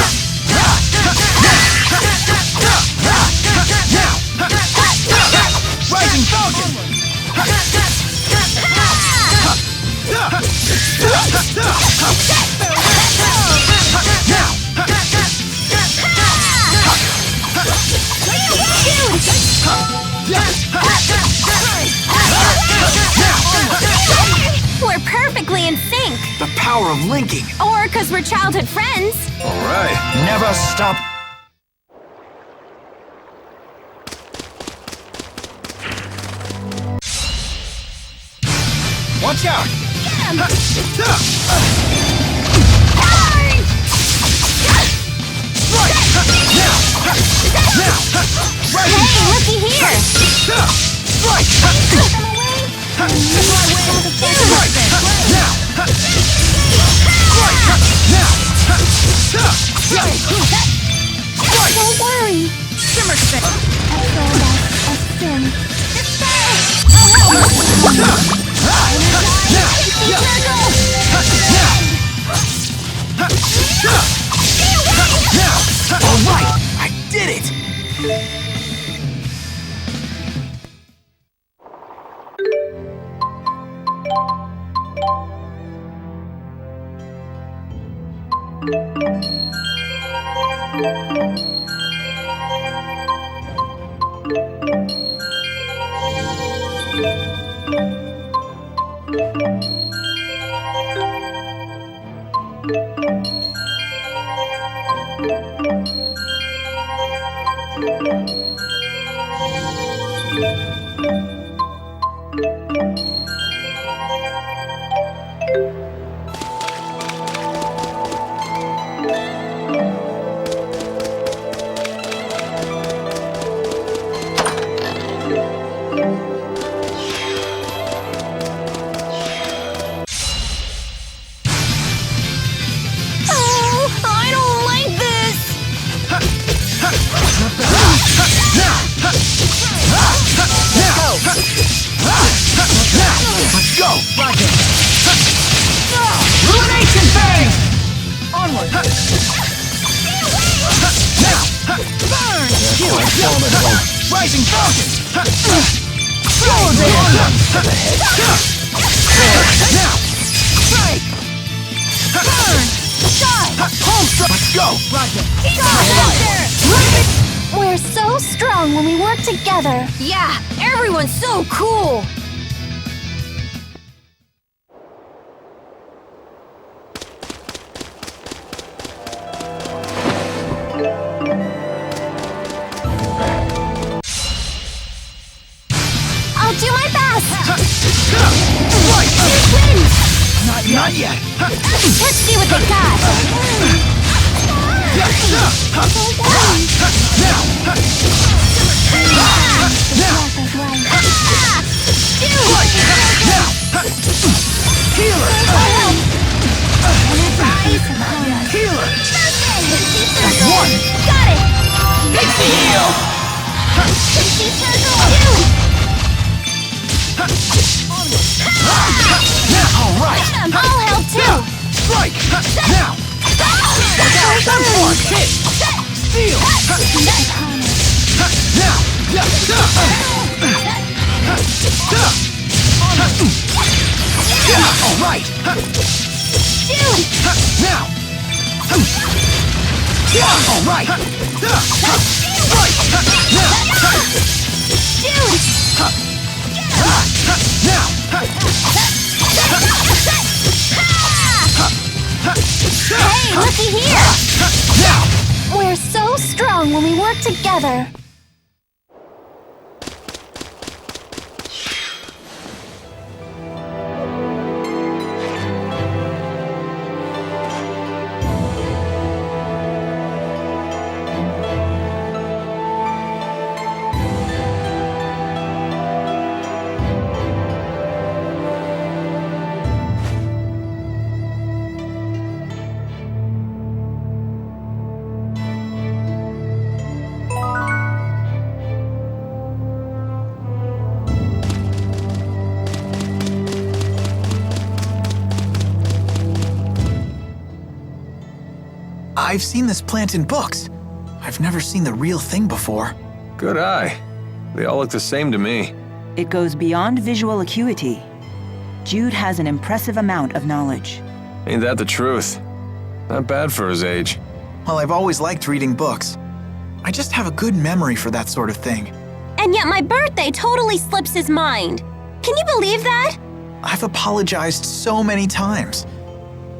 Rising Falcon!
We're perfectly in sync.
The power of linking.
Or because we're childhood friends.
All right.
Never stop.
Watch out! Right! Now! Right!
Hey, looky here!
Right!
Don't worry.
Shimmer spin.
A sin.
All right! I did it! Let's go! Rocket! Ruination Bang! Onward! Now! Burn! Rising Falcon! Sword Now! Strike! Burn! Shot! Home strike! Let's go! Rocket!
We're so strong when we work together.
Yeah, everyone's so cool.
I'll do my best.
Right!
Win.
Not yet!
Let's see what they got.
Now! Healer! Healer! That's one!
Got it.
Heal! All right!
I'll help too.
Strike! Now! That's one! Hit! Steal! Now! All right.
Jude!
Now. All right. Right. Now.
Jude!
Now.
Hey, looky here!
Now.
We're so strong when we work together.
I've seen this plant in books. I've never seen the real thing before.
Good eye. They all look the same to me.
It goes beyond visual acuity. Jude has an impressive amount of knowledge.
Ain't that the truth? Not bad for his age.
Well, I've always liked reading books. I just have a good memory for that sort of thing.
And yet my birthday totally slips his mind. Can you believe that?
I've apologized so many times.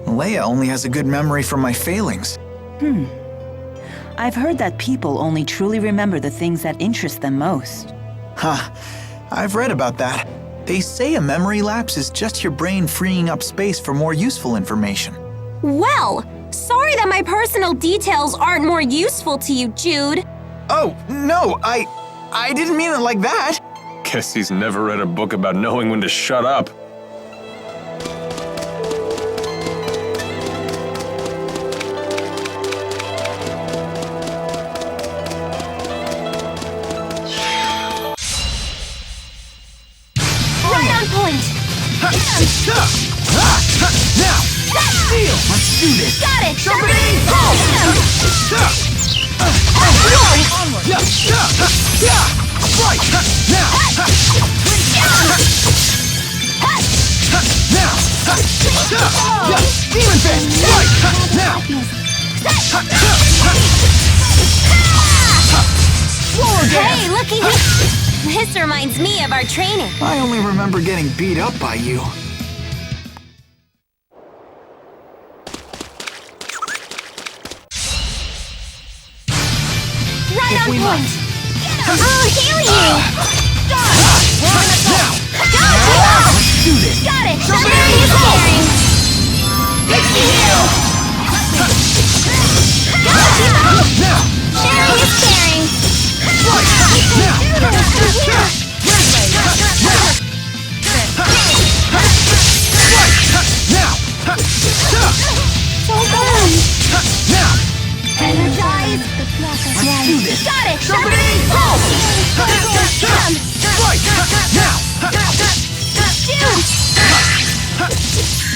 Leia only has a good memory from my failings.
I've heard that people only truly remember the things that interest them most.
Huh. I've read about that. They say a memory lapse is just your brain freeing up space for more useful information.
Well, sorry that my personal details aren't more useful to you, Jude.
Oh, no, I didn't mean it like that.
Guess he's never read a book about knowing when to shut up.
Now! Steal! Let's do this!
Got it!
Somebody! Onward! Right! Now! Now! Demon Fist! Right! Now!
Hey, looky here! This reminds me of our training.
I only remember getting beat up by you.
Right on point! I'll heal you!
Now!
Go!
Let's do this!
Got it! Sharing is caring! Dixie heal! Go, Timo!
Now!
Sharing is caring!
Right! Now!
So good!
Now!
Energize!
Let's do this!
Got it!
Somebody! Right! Now!
Jude!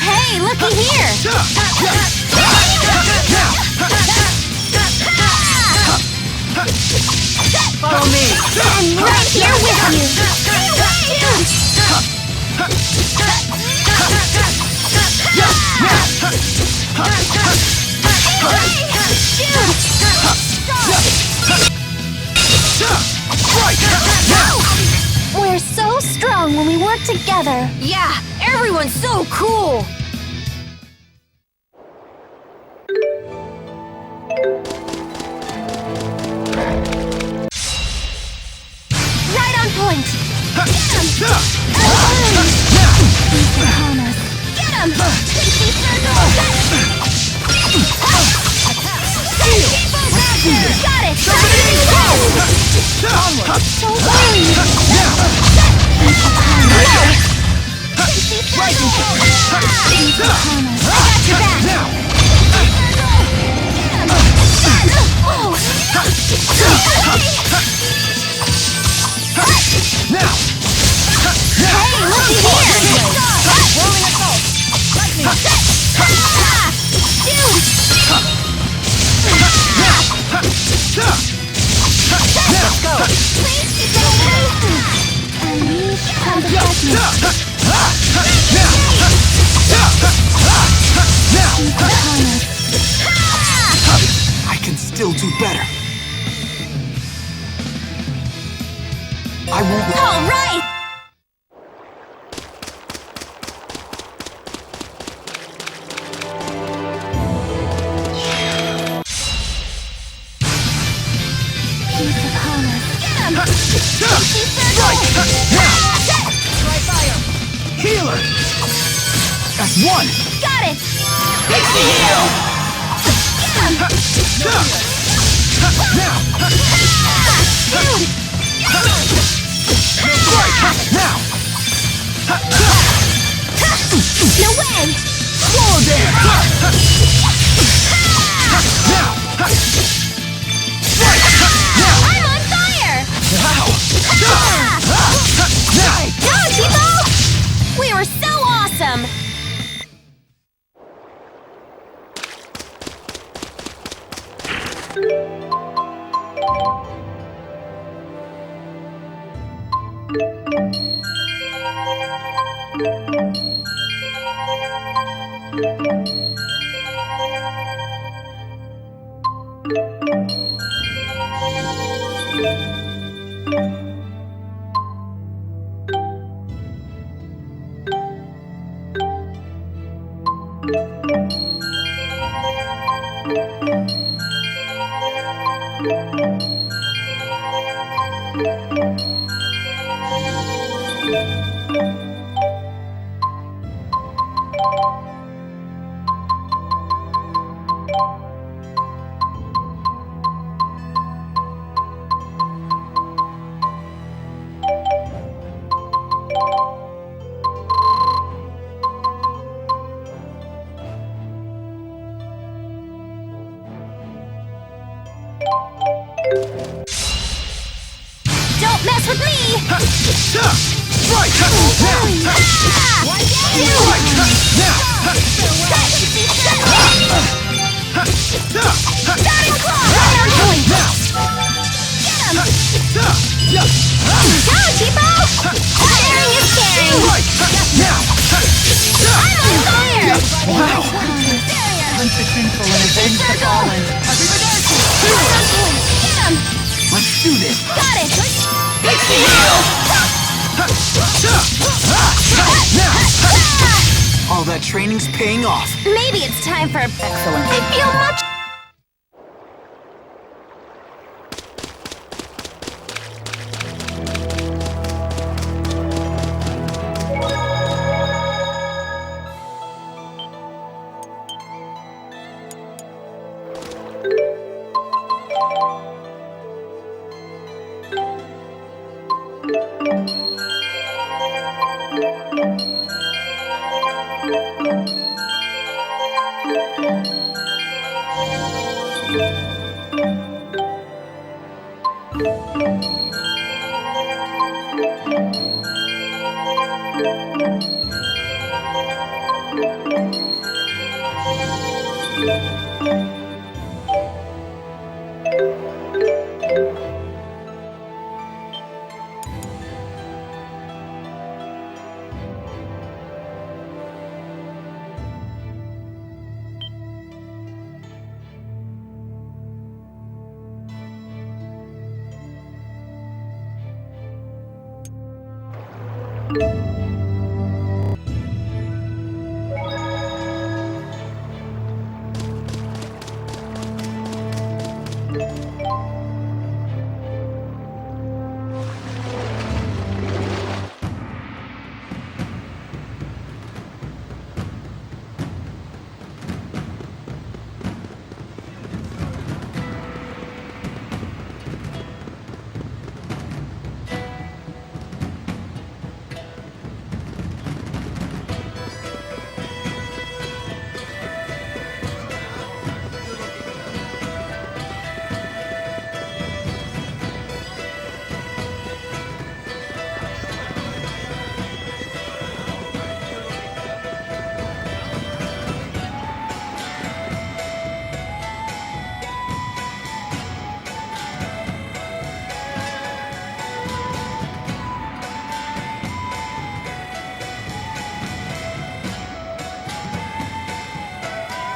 Hey, looky here!
Follow me.
I'm right here with you! We're so strong when we work together.
Yeah, everyone's so cool.
Right on point! Get him! Get him! Pixie circle! Got it!
Onward!
So worried!
Right!
I got your back!
Now! Now!
Hey, looky here!
Whirling assault! Lightning!
Dude!
Let's go!
Please keep it away! And you have the darkness.
Now!
do better. I won't...
All right! He's upon us. Get him!
Try fire!
Healer! That's one!
Got it!
Heal! Now! Now!
No way!
Swallow dance! Now!
I'm on fire!
Wow!
Go, Tipo! We were so awesome! Don't mess with me!
Right!
Starting claw! Right on point! Get him! Go, Tipo! Sharing is caring!
Now!
I'm on fire!
Wow!
Hunt the sinful and avenge the fallen.
Right on point! Get him!
Let's do this!
Got it!
All that training's paying off.
Maybe it's time for...
Excellent.
I feel much...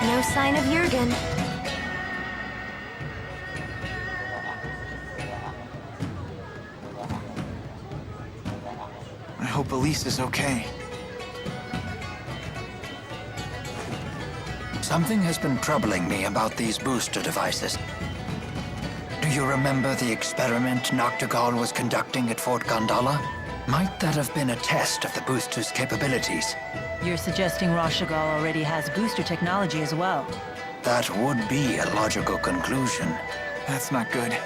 No sign of Jurgen.
Elise is okay.
Something has been troubling me about these booster devices. Do you remember the experiment Noctigal was conducting at Fort Gondola? Might that have been a test of the booster's capabilities?
You're suggesting Rashagal already has booster technology as well.
That would be a logical conclusion.
That's not good.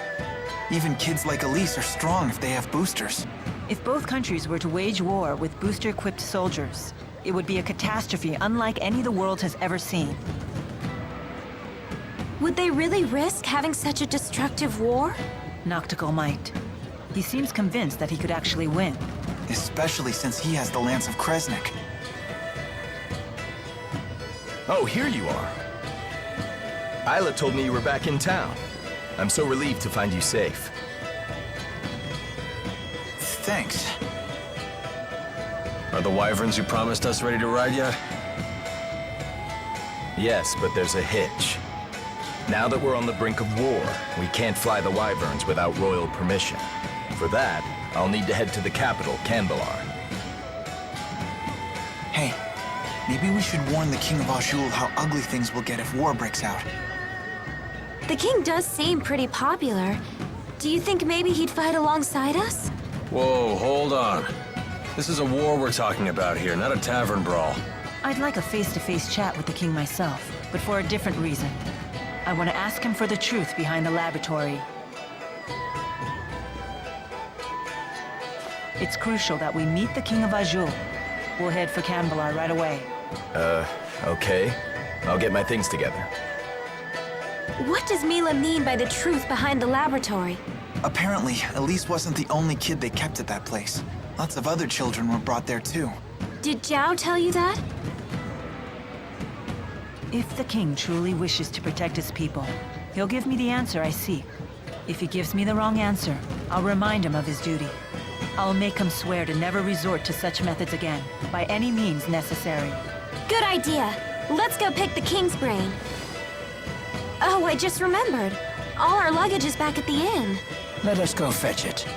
Even kids like Elise are strong if they have boosters.
If both countries were to wage war with booster-equipped soldiers, it would be a catastrophe unlike any the world has ever seen.
Would they really risk having such a destructive war?
Noctigal might. He seems convinced that he could actually win.
Especially since he has the Lance of Kresnik.
Oh, here you are. Isla told me you were back in town. I'm so relieved to find you safe.
Thanks.
Are the wyverns you promised us ready to ride yet?
Yes, but there's a hitch. Now that we're on the brink of war, we can't fly the wyverns without royal permission. For that, I'll need to head to the capital, Canbelar.
Hey, maybe we should warn the King of Azul how ugly things will get if war breaks out.
The king does seem pretty popular. Do you think maybe he'd fight alongside us?
Whoa, hold on. This is a war we're talking about here, not a tavern brawl.
I'd like a face-to-face chat with the king myself, but for a different reason. I want to ask him for the truth behind the laboratory. It's crucial that we meet the King of Azul. We'll head for Canbelar right away.
Okay. I'll get my things together.
What does Milla mean by the truth behind the laboratory?
Apparently, Elise wasn't the only kid they kept at that place. Lots of other children were brought there too.
Did Zhao tell you that?
If the king truly wishes to protect his people, he'll give me the answer I seek. If he gives me the wrong answer, I'll remind him of his duty. I'll make him swear to never resort to such methods again, by any means necessary.
Good idea. Let's go pick the king's brain. Oh, I just remembered. All our luggage is back at the inn.
Let us go fetch it.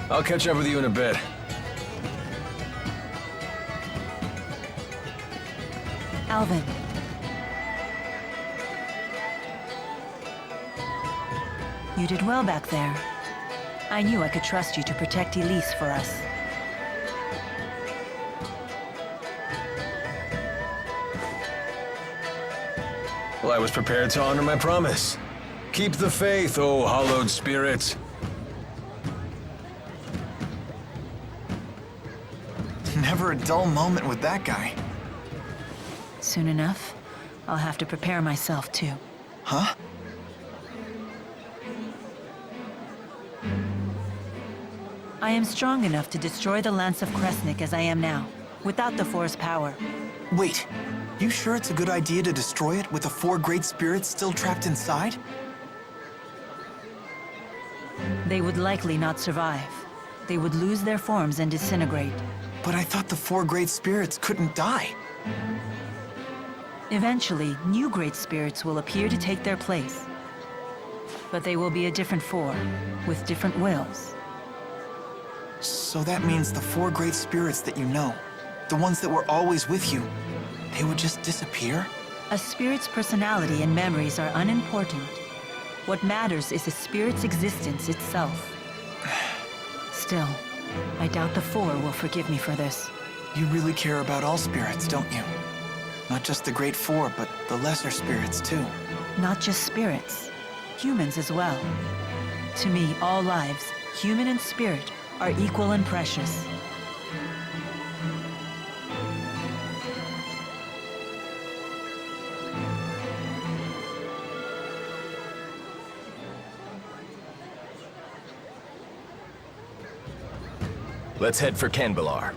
I'll catch up with you in a bit.
Alvin. You did well back there. I knew I could trust you to protect Elise for us.
Well, I was prepared to honor my promise. Keep the faith, O hallowed spirits.
Never a dull moment with that guy.
Soon enough, I'll have to prepare myself too.
Huh?
I am strong enough to destroy the Lance of Kresnik as I am now, without the Force power.
Wait, you sure it's a good idea to destroy it with the 4 great spirits still trapped inside?
They would likely not survive. They would lose their forms and disintegrate.
But I thought the 4 great spirits couldn't die.
Eventually, new great spirits will appear to take their place. But they will be a different 4, with different wills.
So that means the 4 great spirits that you know, the ones that were always with you, they would just disappear?
A spirit's personality and memories are unimportant. What matters is the spirit's existence itself. Still, I doubt the 4 will forgive me for this.
You really care about all spirits, don't you? Not just the great 4, but the lesser spirits too.
Not just spirits, humans as well. To me, all lives, human and spirit, are equal and precious.
Let's head for Canbelar.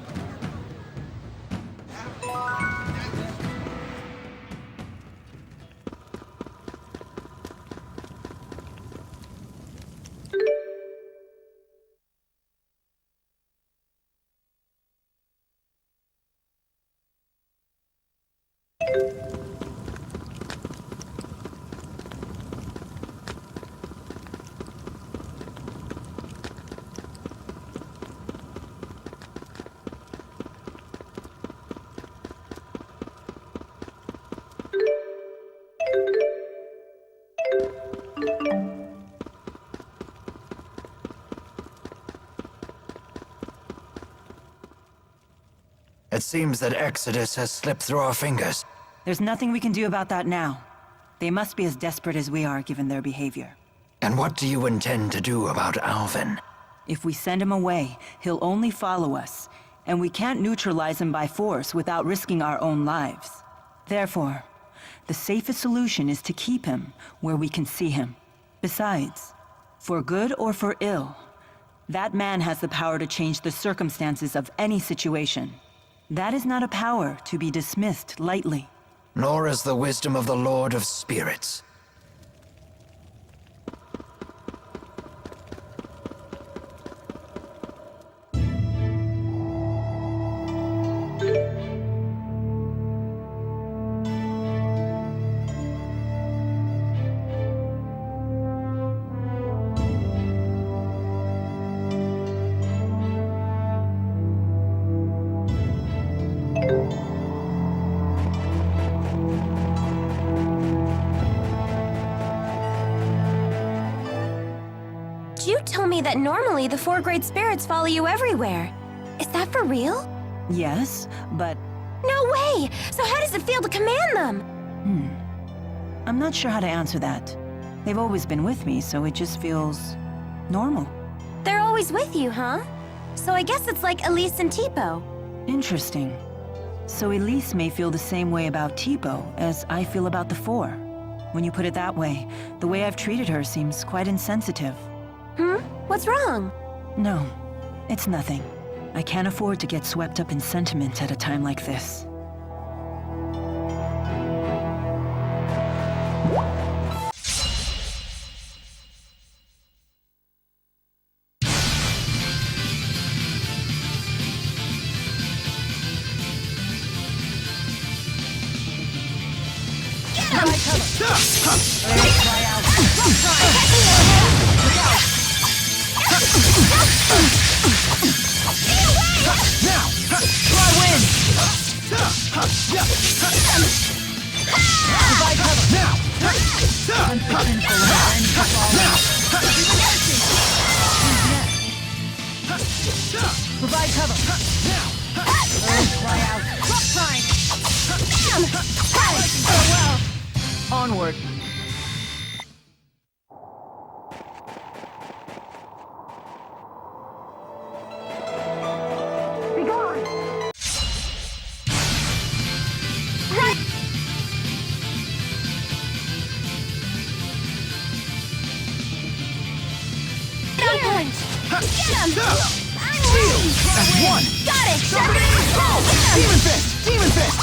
It seems that Exodus has slipped through our fingers.
There's nothing we can do about that now. They must be as desperate as we are, given their behavior.
And what do you intend to do about Alvin?
If we send him away, he'll only follow us, and we can't neutralize him by force without risking our own lives. Therefore, the safest solution is to keep him where we can see him. Besides, for good or for ill, that man has the power to change the circumstances of any situation. That is not a power to be dismissed lightly.
Nor is the wisdom of the Lord of Spirits.
Jude told me that normally the 4 great spirits follow you everywhere. Is that for real?
Yes, but
No way! So how does it feel to command them?
I'm not sure how to answer that. They've always been with me, so it just feels normal.
They're always with you, huh? So I guess it's like Elise and Tipo.
Interesting. So Elise may feel the same way about Tipo as I feel about the 4. When you put it that way, the way I've treated her seems quite insensitive.
What's wrong?
No, it's nothing. I can't afford to get swept up in sentiment at a time like this.
Provide cover. Cry out.
Onward.
That's one!
Got it!
Demon Fist! Demon Fist!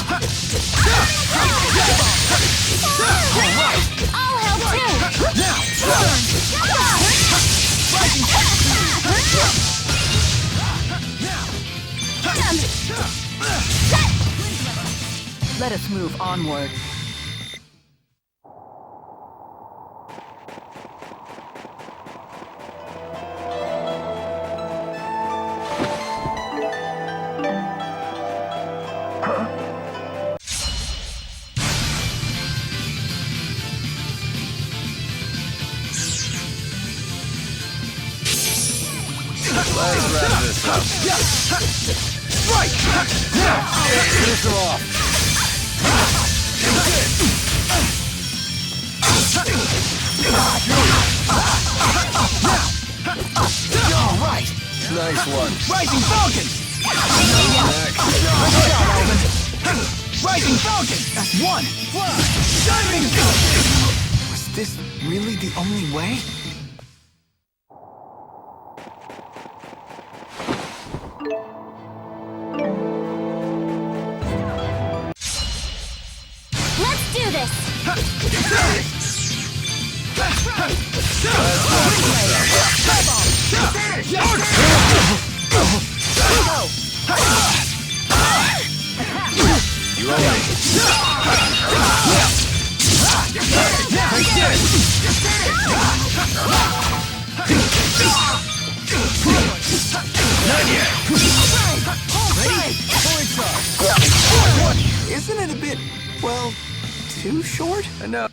Alright!
I'll help too!
Now!
Let us move onward.
Let's wrap this up.
Right! Now!
Finish them off.
Alright!
Nice one.
Rising Falcon! Rising Falcon! That's one! Diving! Was this really the only way?
Let's do this!
You owe me.
Not yet! Ready? Isn't it a bit, well, too short?
Enough.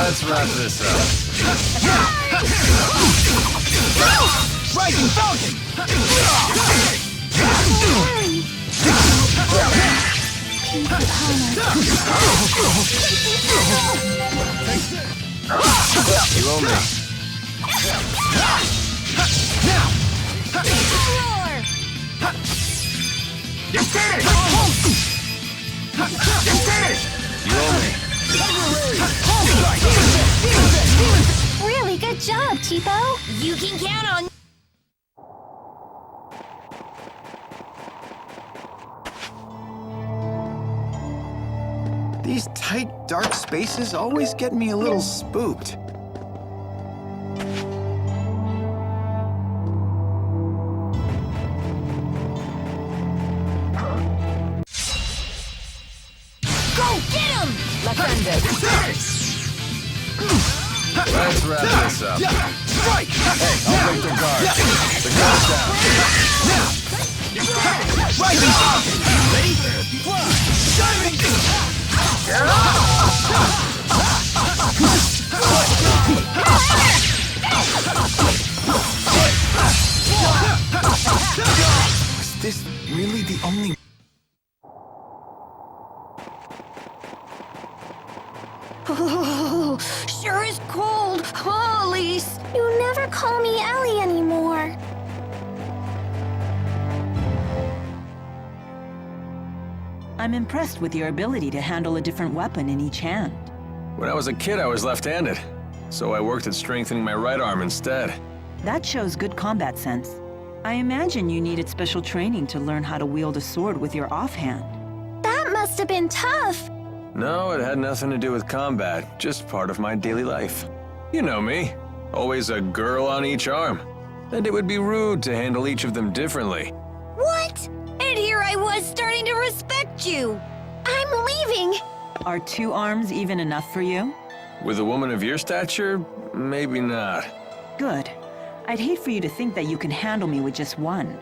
Let's wrap this up.
Rising Falcon!
You owe me.
Now! You did it! You did it!
You owe me.
Really good job, Tipo.
You can count on.
These tight, dark spaces always get me a little spooked.
Go get him!
Let's wrap this up.
Strike!
Hey, I'll break the guard. The guard's down.
Rising Falcon! Ready? Fly! Diving!
Was this really the only...
Oh, sure is cold. Oh, Elise. You never call me Ellie anymore.
I'm impressed with your ability to handle a different weapon in each hand.
When I was a kid, I was left-handed. So I worked at strengthening my right arm instead.
That shows good combat sense. I imagine you needed special training to learn how to wield a sword with your offhand.
That must have been tough.
No, it had nothing to do with combat, just part of my daily life. You know me, always a girl on each arm. And it would be rude to handle each of them differently.
What? And here I was starting to respect you.
I'm leaving.
Are 2 arms even enough for you?
With a woman of your stature, maybe not.
Good. I'd hate for you to think that you can handle me with just one.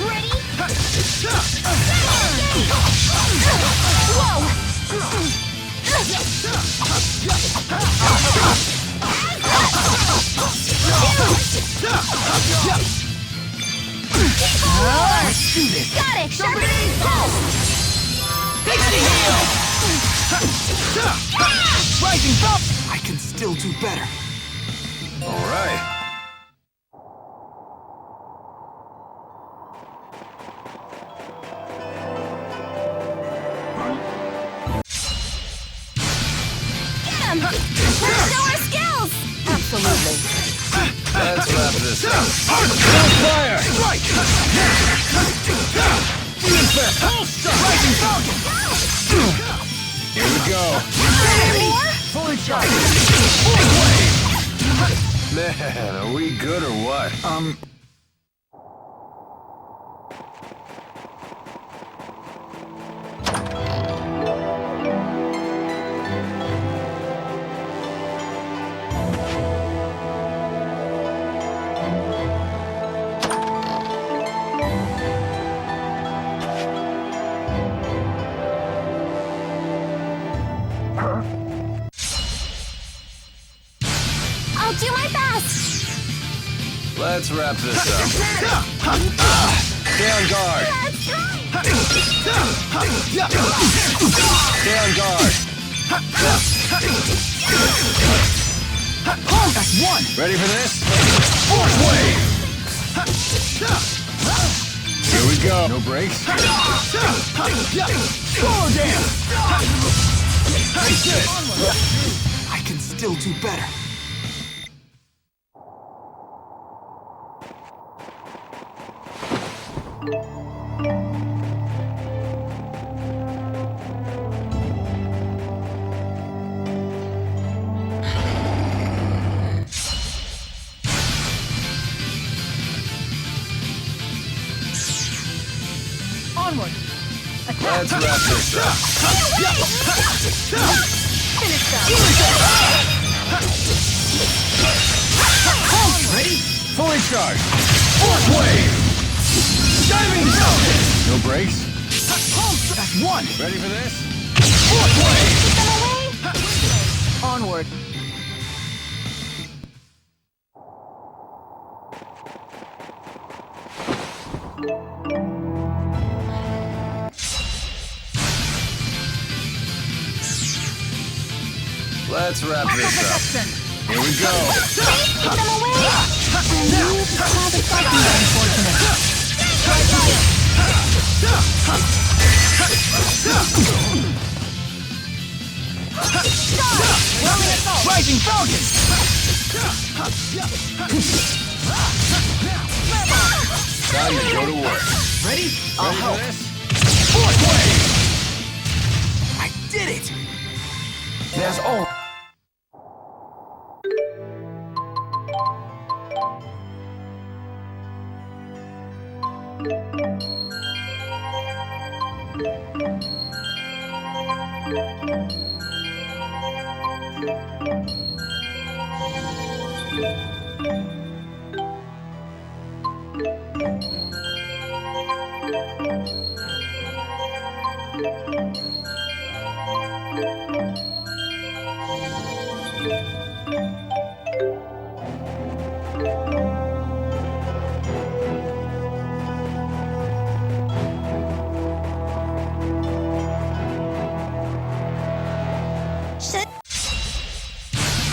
Ready? Whoa!
Got it.
Somebody go! Rising Falcon!
I can still do better.
All right.
Let's show our skills!
Absolutely.
Let's wrap this up.
Fire! Strike! Rising Falcon!
Here we go.
Fully charged.
Man, are we good or what?
I'll do my best.
Let's wrap this up. Stay on guard. Stay on guard.
That's one!
Ready for this?
Force wave!
Here we go. No breaks.
Slow down!
I can still do better.
Onward.
Let's wrap this up.
Finish that.
Ready? Fully charged. Fourth wave. Diving zone.
No brakes?
That's one.
Ready for this?
Fourth wave.
Onward.
Let's wrap this up. Here we go.
Keep them away!
Rising Falcon.
Time to go to work.
Ready? I'll
Ready for
help.
this?
Fourth wave. I did it.
There's all.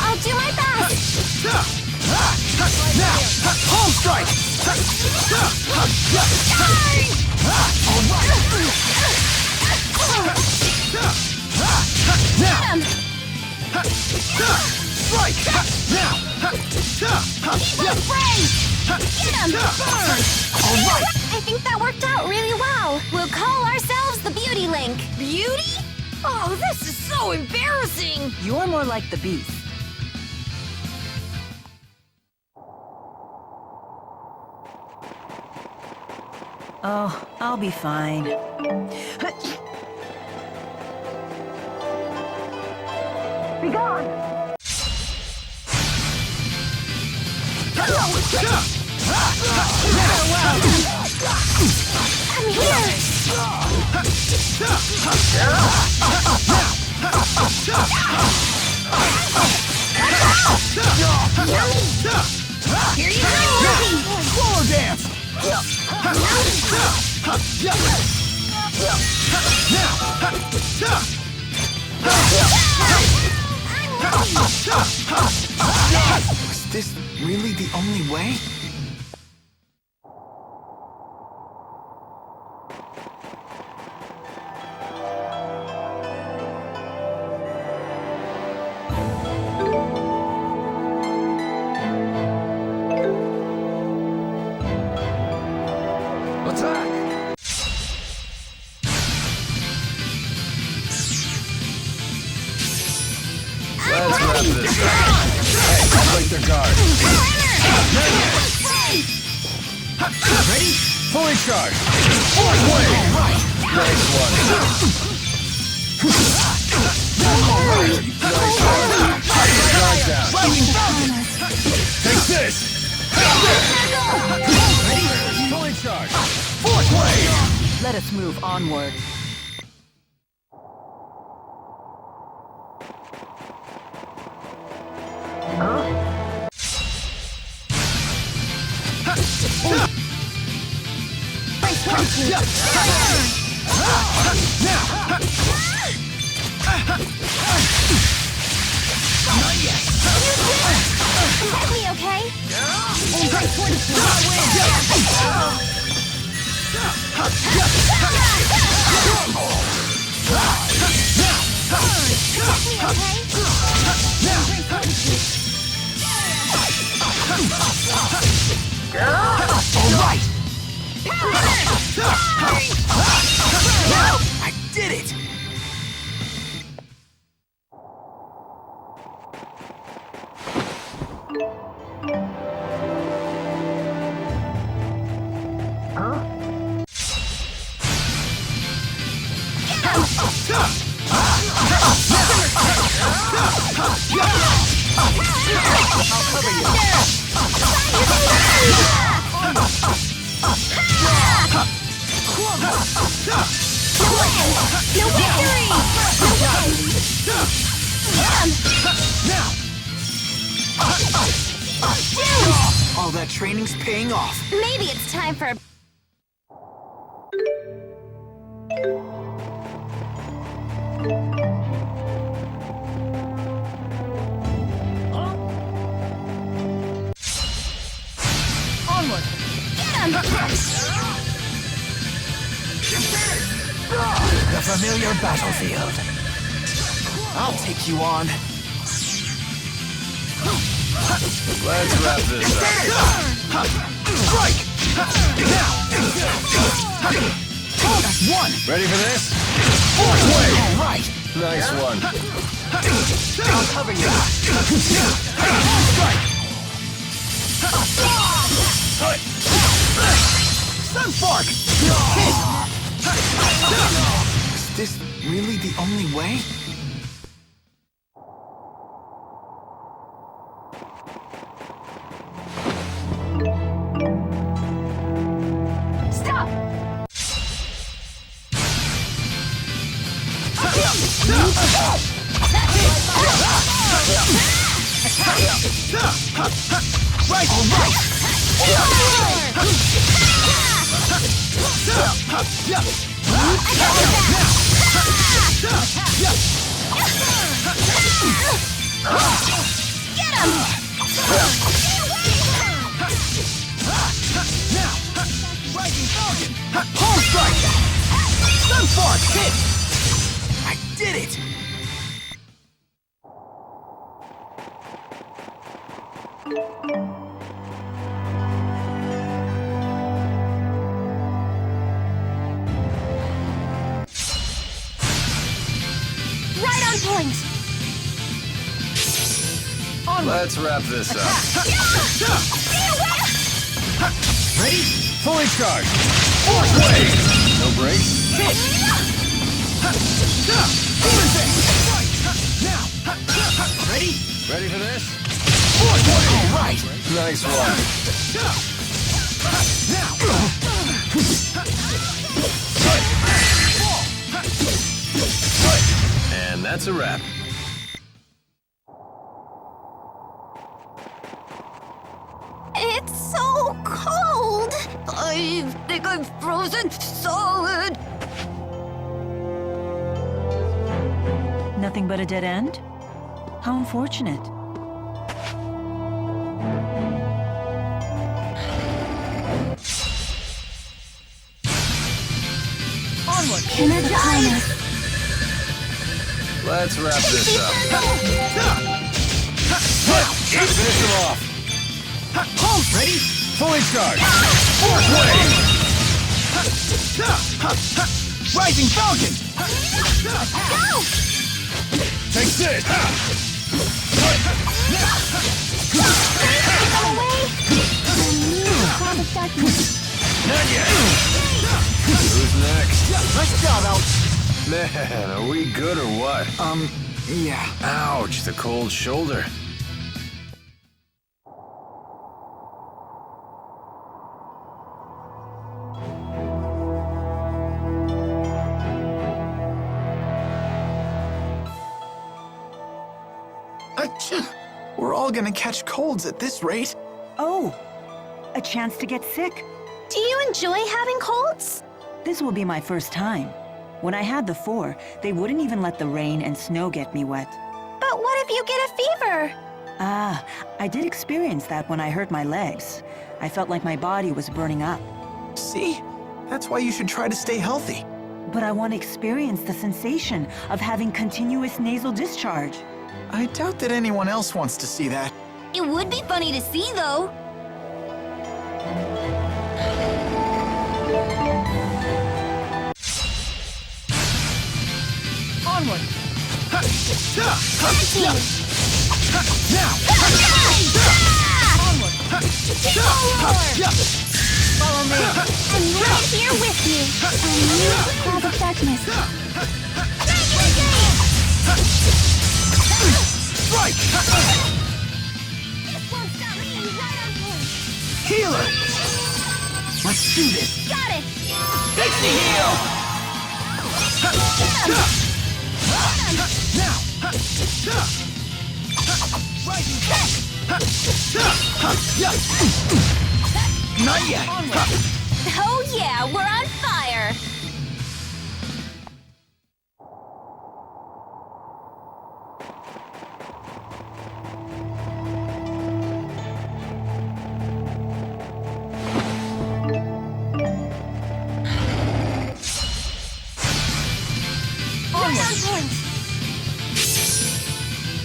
I'll do my best!
Now, home strike. Now, strike. Now,
Keep on frame! Get him!
all right.
I think that worked out really well. We'll call ourselves the Beauty Link.
Beauty? Oh, this is so embarrassing!
You're more like the beast. Oh, I'll be fine. Be gone!
I'm here!
Here you go. Floor dance. Was this really the only way?
Let's wrap this up. Hey, complete their guard.
Ready? Fully charged. Fourth wave. All right.
Nice one.
All right.
Nice one. Guard down.
Rising Falcon. Take this. Ready? Fully charged. Fourth wave.
Let us move onward.
Is me okay?
All right. I did it.
No victory!
All that training's paying off.
Maybe it's time for...
Onward!
Get him!
The familiar battlefield. I'll take you on.
Let's wrap this up.
Strike! That's one.
Ready for this?
Fourth way. All right.
Nice one.
I'll cover you. Strike. Sunspark. Hit. Is this really the only way?
Stop!
Right, all right.
Get him!
Rising Falcon! Home strike! Sunspark! Hit! I did it!
Right on point!
Let's wrap this up.
Ready? Fully charged.
Fourth wave!
No breaks?
Hit! Demon Fist! Now! Ready?
Ready for this?
Fourth wave! All right!
Nice one. And that's a wrap.
It's so cold!
I think I'm frozen solid.
Nothing but a dead end? How unfortunate.
Onward!
Energize!
Let's wrap this up. Finish him off.
Ready? Fully charged.
Fourth wave! Rising Falcon!
Go!
Take this!
Not yet. Who's next?
Nice job, Al.
Man, are we good or what?
Yeah.
Ouch, the cold shoulder.
We're all gonna catch colds at this rate.
Oh, a chance to get sick.
Do you enjoy having colds?
This will be my first time. When I had the 4, they wouldn't even let the rain and snow get me wet.
But what if you get a fever?
Ah, I did experience that when I hurt my legs. I felt like my body was burning up.
See? That's why you should try to stay healthy.
But I want to experience the sensation of having continuous nasal discharge.
I doubt that anyone else wants to see that.
It would be funny to see, though.
Onward!
Now!
Onward!
Follow me. I'm right here with you. A new cloud of darkness.
Strike!
Healer! Let's do this!
Got it!
Pixie heal! Not yet!
Oh yeah, we're on fire!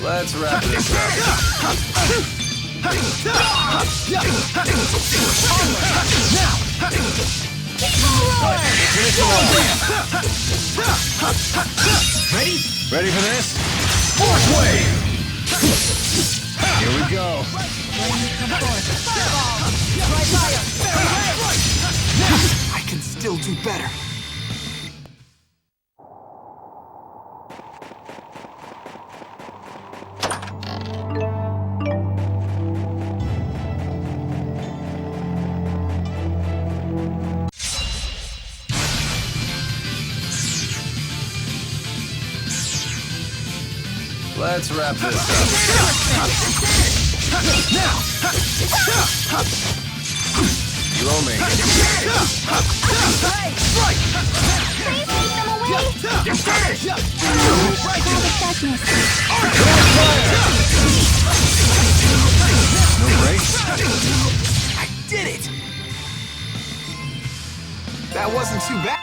Let's wrap this up.
Ready?
Ready for this?
Fourth wave!
Here we go.
I can still do better.
Let's wrap this up. Blow me.
You're finished!
No break?
I did it! That wasn't too bad.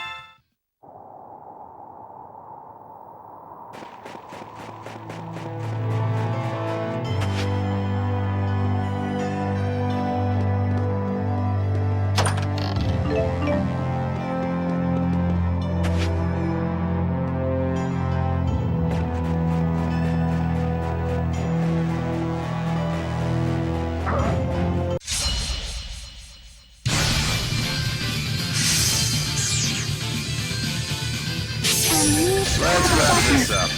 Let's wrap this up.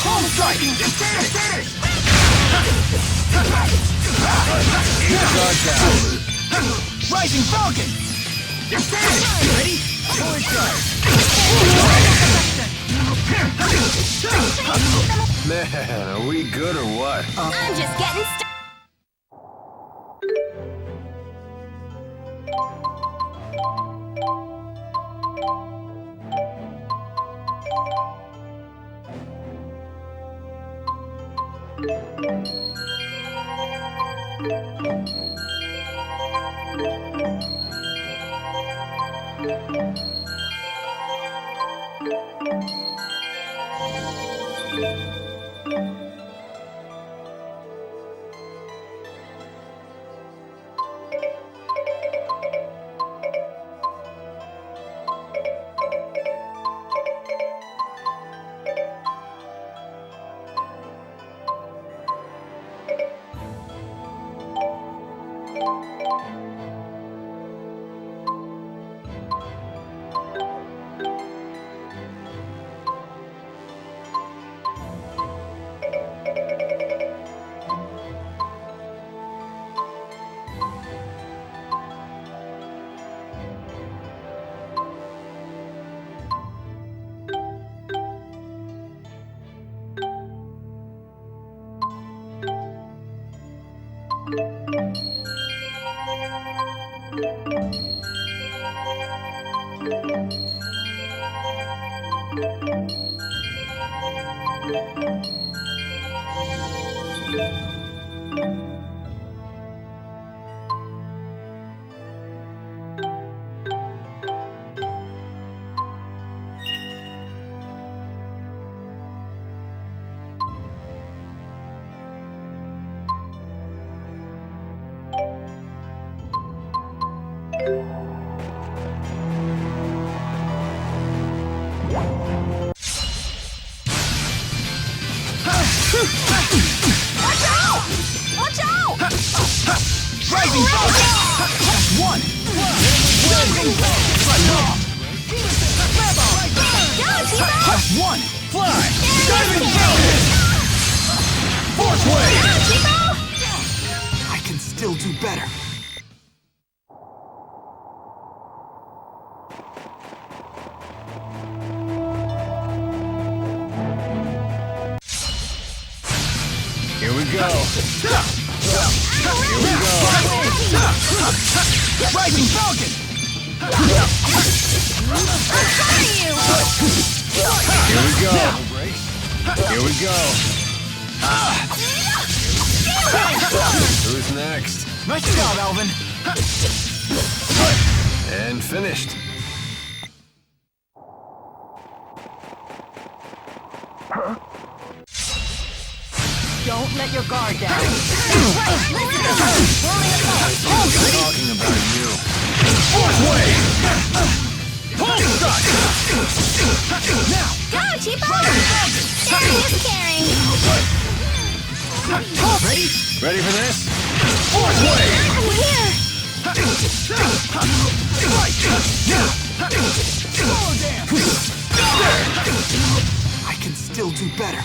Home strike! You're finished! Rising Falcon! You're finished! Ready? Forward charge!
Man, are we good or what?
I'm just getting started. Watch out!
Rising Falcon! One!
Go, Tebow!
One! Fly! Diving Falcon! Force Wave!
I can still do better.
Here we go. Here we go.
Rising Falcon!
Here we go. Here we go. Who's next?
Nice job, Alvin.
And finished.
Don't let your guard down.
I'm talking about you.
Force Wave! Pulse Shot! Now!
Go, Tipo! Caring is caring.
Ready?
Ready for this?
Force Wave!
I'm here.
I can still do better.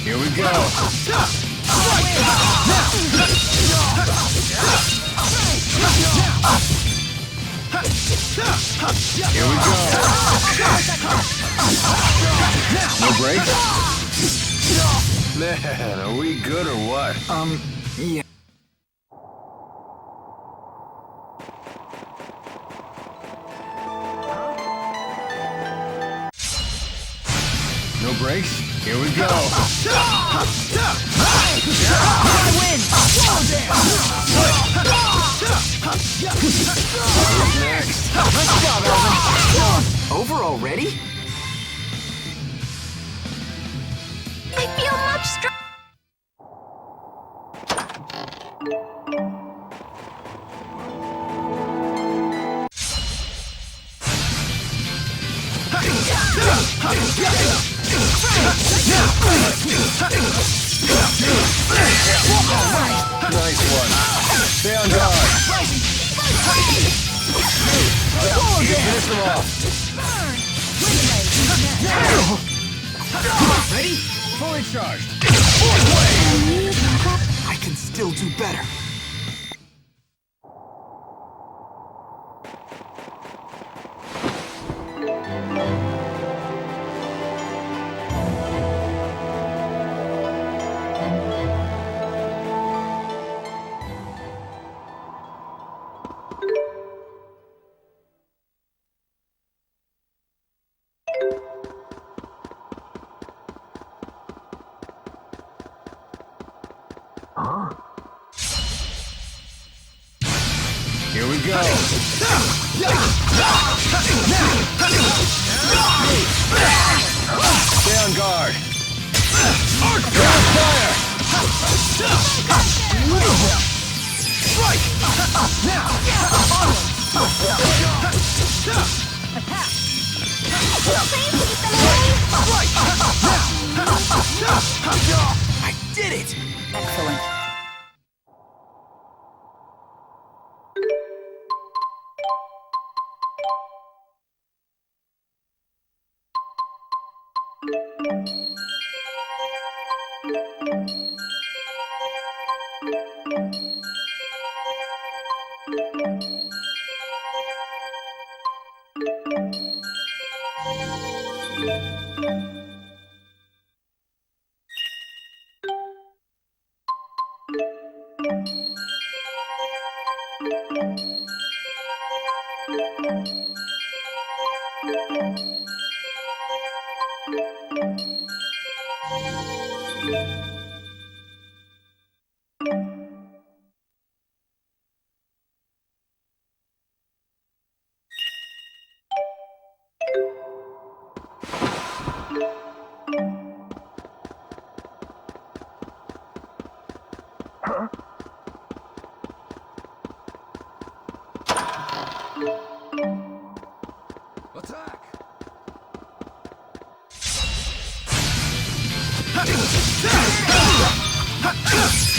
Here we go. Here we go. No breaks? Man, are we good or what?
Yeah.
No breaks? Here we go. Who's next?
Nice job, Alvin. Over already?
I feel much stronger.
Nice one. Stay on guard. Finish them off.
Ready? Fully charged.
I can still do better.
Here we go. Stay on guard. Fire!
Strike! Now!
I did it!
Excellent.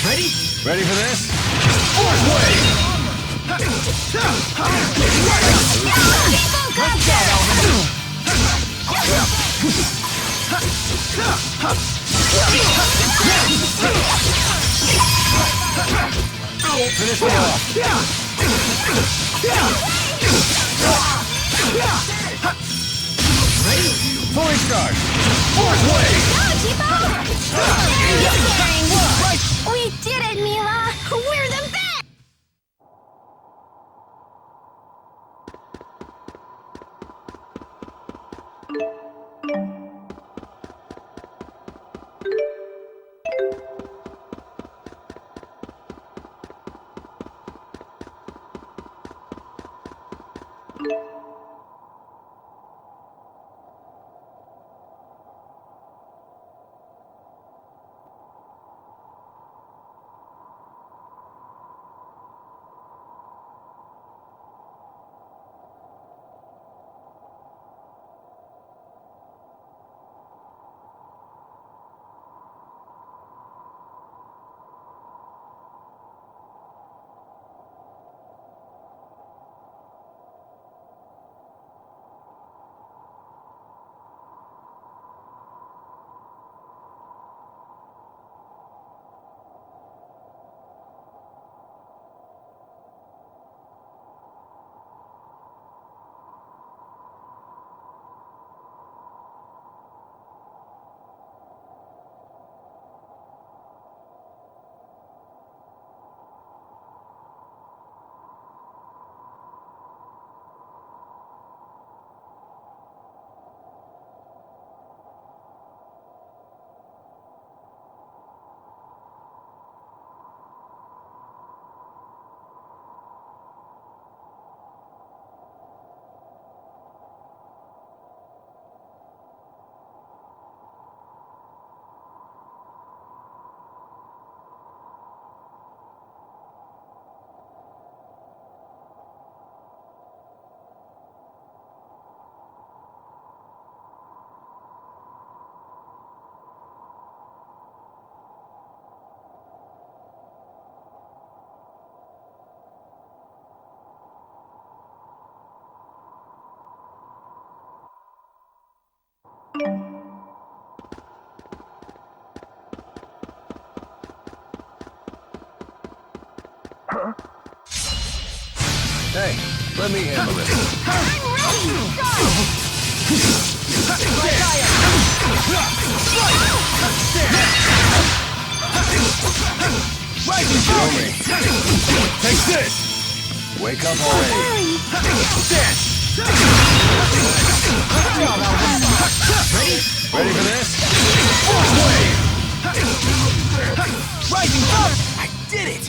Ready?
Ready for this?
Fourth wave!
Finish me off.
Ready?
Fully charged.
Fourth wave!
We did it, Milla! We're the best!
Hey, let me handle this. Show me.
Take this!
Wake up already.
Ready?
Ready for this?
Fourth wave! Rising up! I did it!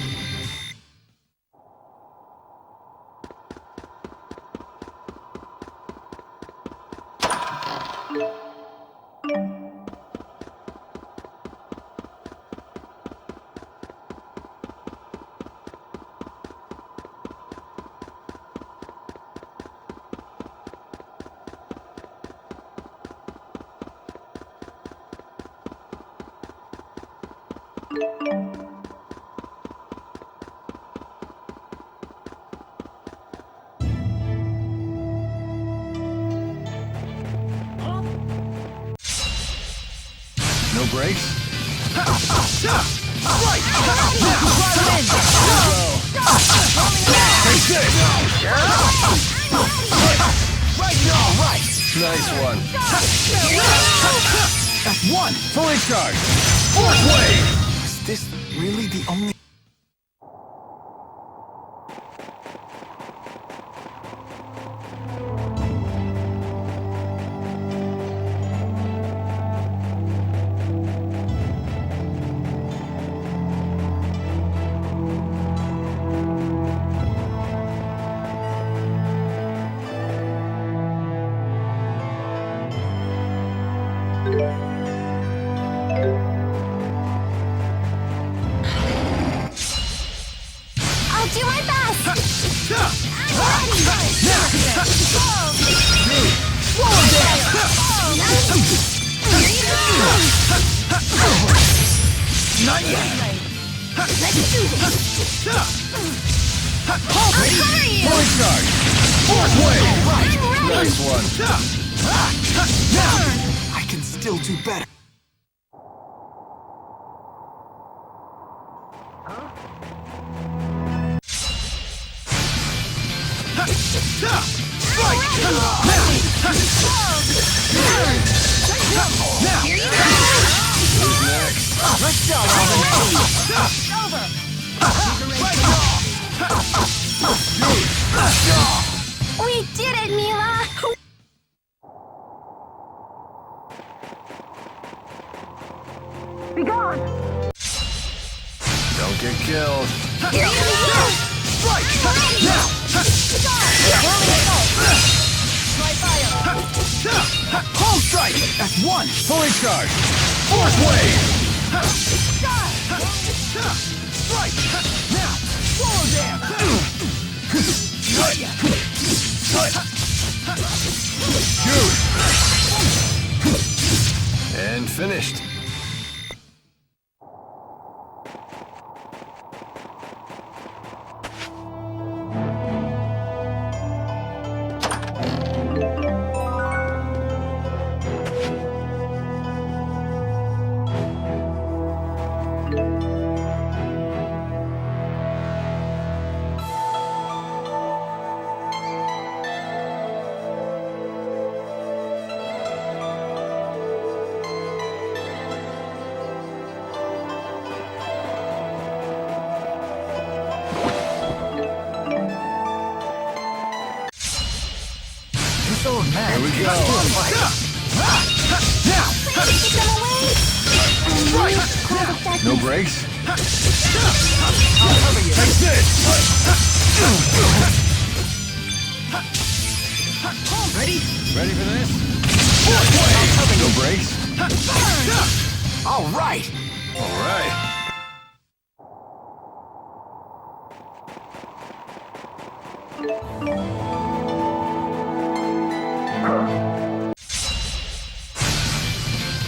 No brakes?
Right! Take this! Right now, right!
Nice one.
That's one!
Fully charged.
Fourth wave!
Is this really the only...
Not yet.
Let's do this.
Ready? Fully charged. Fourth wave.
Right.
Nice one.
Now, I can still do better.
Now,
Here you go.
Who's next?
let's go.
We did it, Milla. Be gone.
Don't get killed.
Here you go.
Strike. Now. Home strike. That's one.
Fully charged.
Fourth wave. Strike. Now. Swallow down.
Jude. And finished.
Here
we go.
Now.
No breaks?
Take this. Ready?
Ready for this?
Fourth wave.
No breaks?
All right.
All right.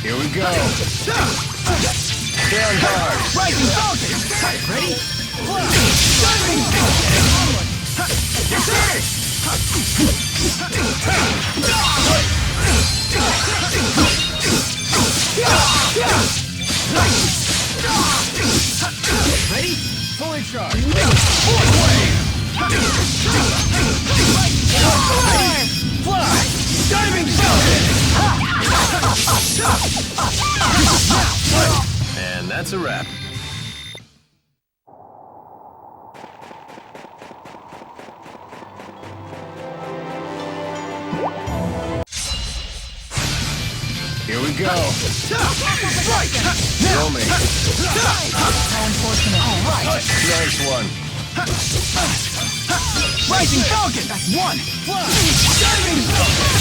Here we go. Down hard.
Rising Falcon. Ready? Ready?
Fully charged.
Fourth wave. Fly. Diving Falcon.
And that's a wrap. Here we go.
Strike.
Roll me.
How unfortunate.
All right.
Nice one.
Rising Falcon. That's one. Fly. Diving Falcon.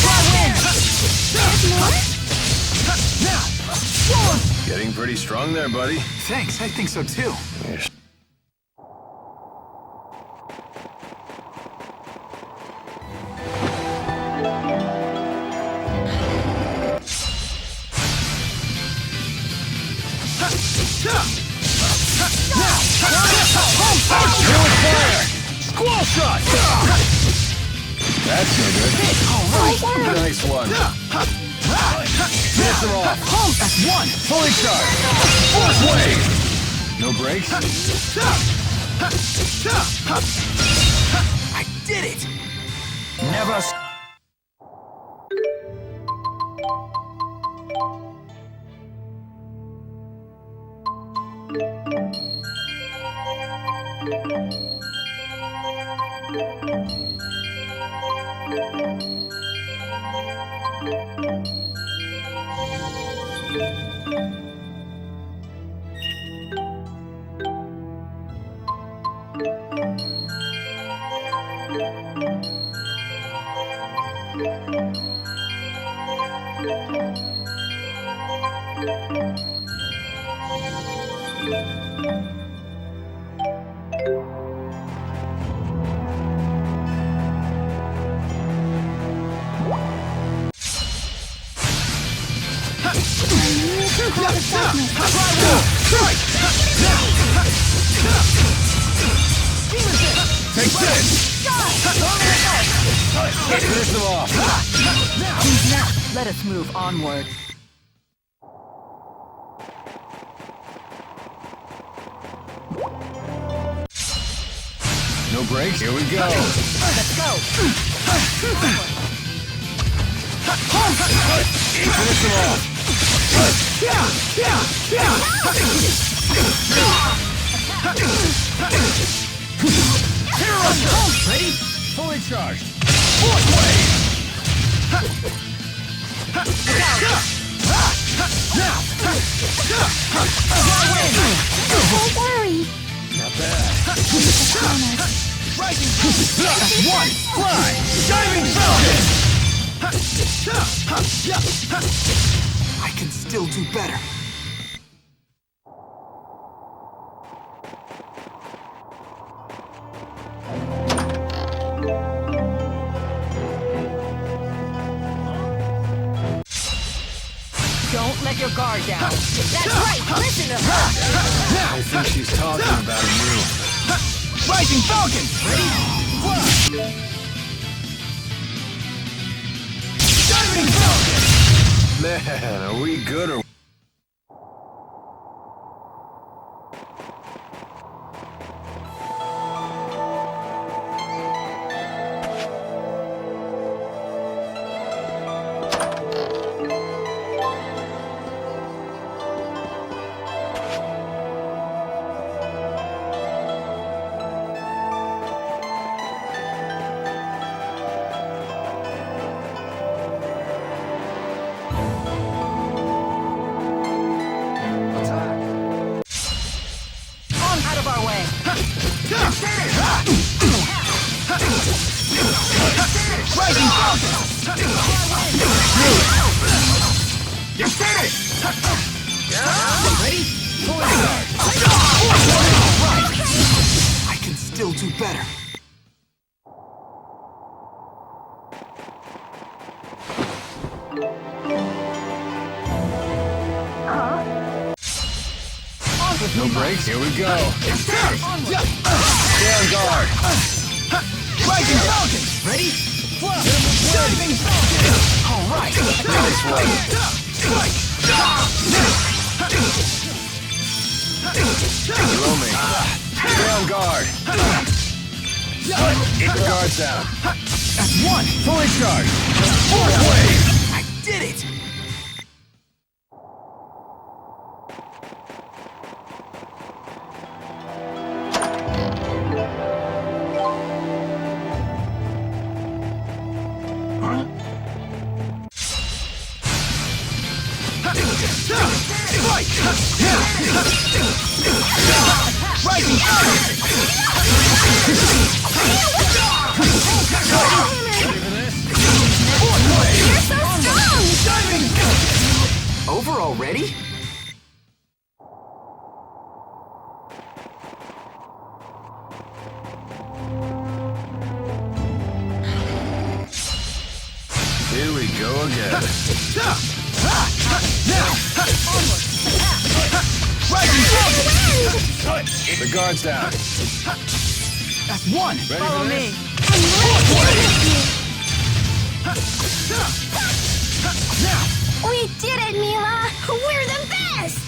Now. Swallow.
Getting pretty strong there, buddy.
Thanks, I think so too.
Squall shot.
That's no good. Nice one.
Finish him off. That's one.
Fully charged.
Fourth wave.
No breaks?
I did it.
Never.
Finish them off.
Let us move onward.
No breaks? Here we go.
Let's go.
Finish them off.
Ready?
Fully charged.
Fourth wave!
Don't worry.
Not bad.
Rising one! Fly! Diving Falcon!
I can still do better.
Don't let your guard down.
That's right, listen to her!
I think she's talking about you.
Rising Falcon! Ready? Fly! Diving Falcon!
Man, are we good or...
Out of our way.
Rising Falcon! You did it! Ready?
I can still do better.
No breaks? Here we go. Stay on guard.
Rising Falcon! Ready? Fly! Diving Falcon!
All right.
Nice one. Throw me. Stay on guard. Keep the guards down.
That's one!
Fully charged.
Fourth wave!
I did it!
Rising
You're so strong!
Diving!
Over already?
Here we go again.
Rising Falcon!
The guards down.
That's one!
Ready
Follow
for
me.
this?
We did it, Milla! We're the best!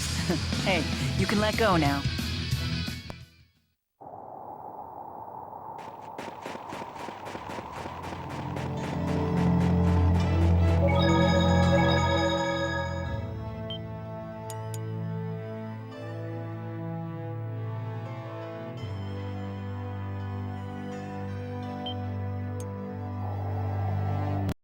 Hey, you can let go now.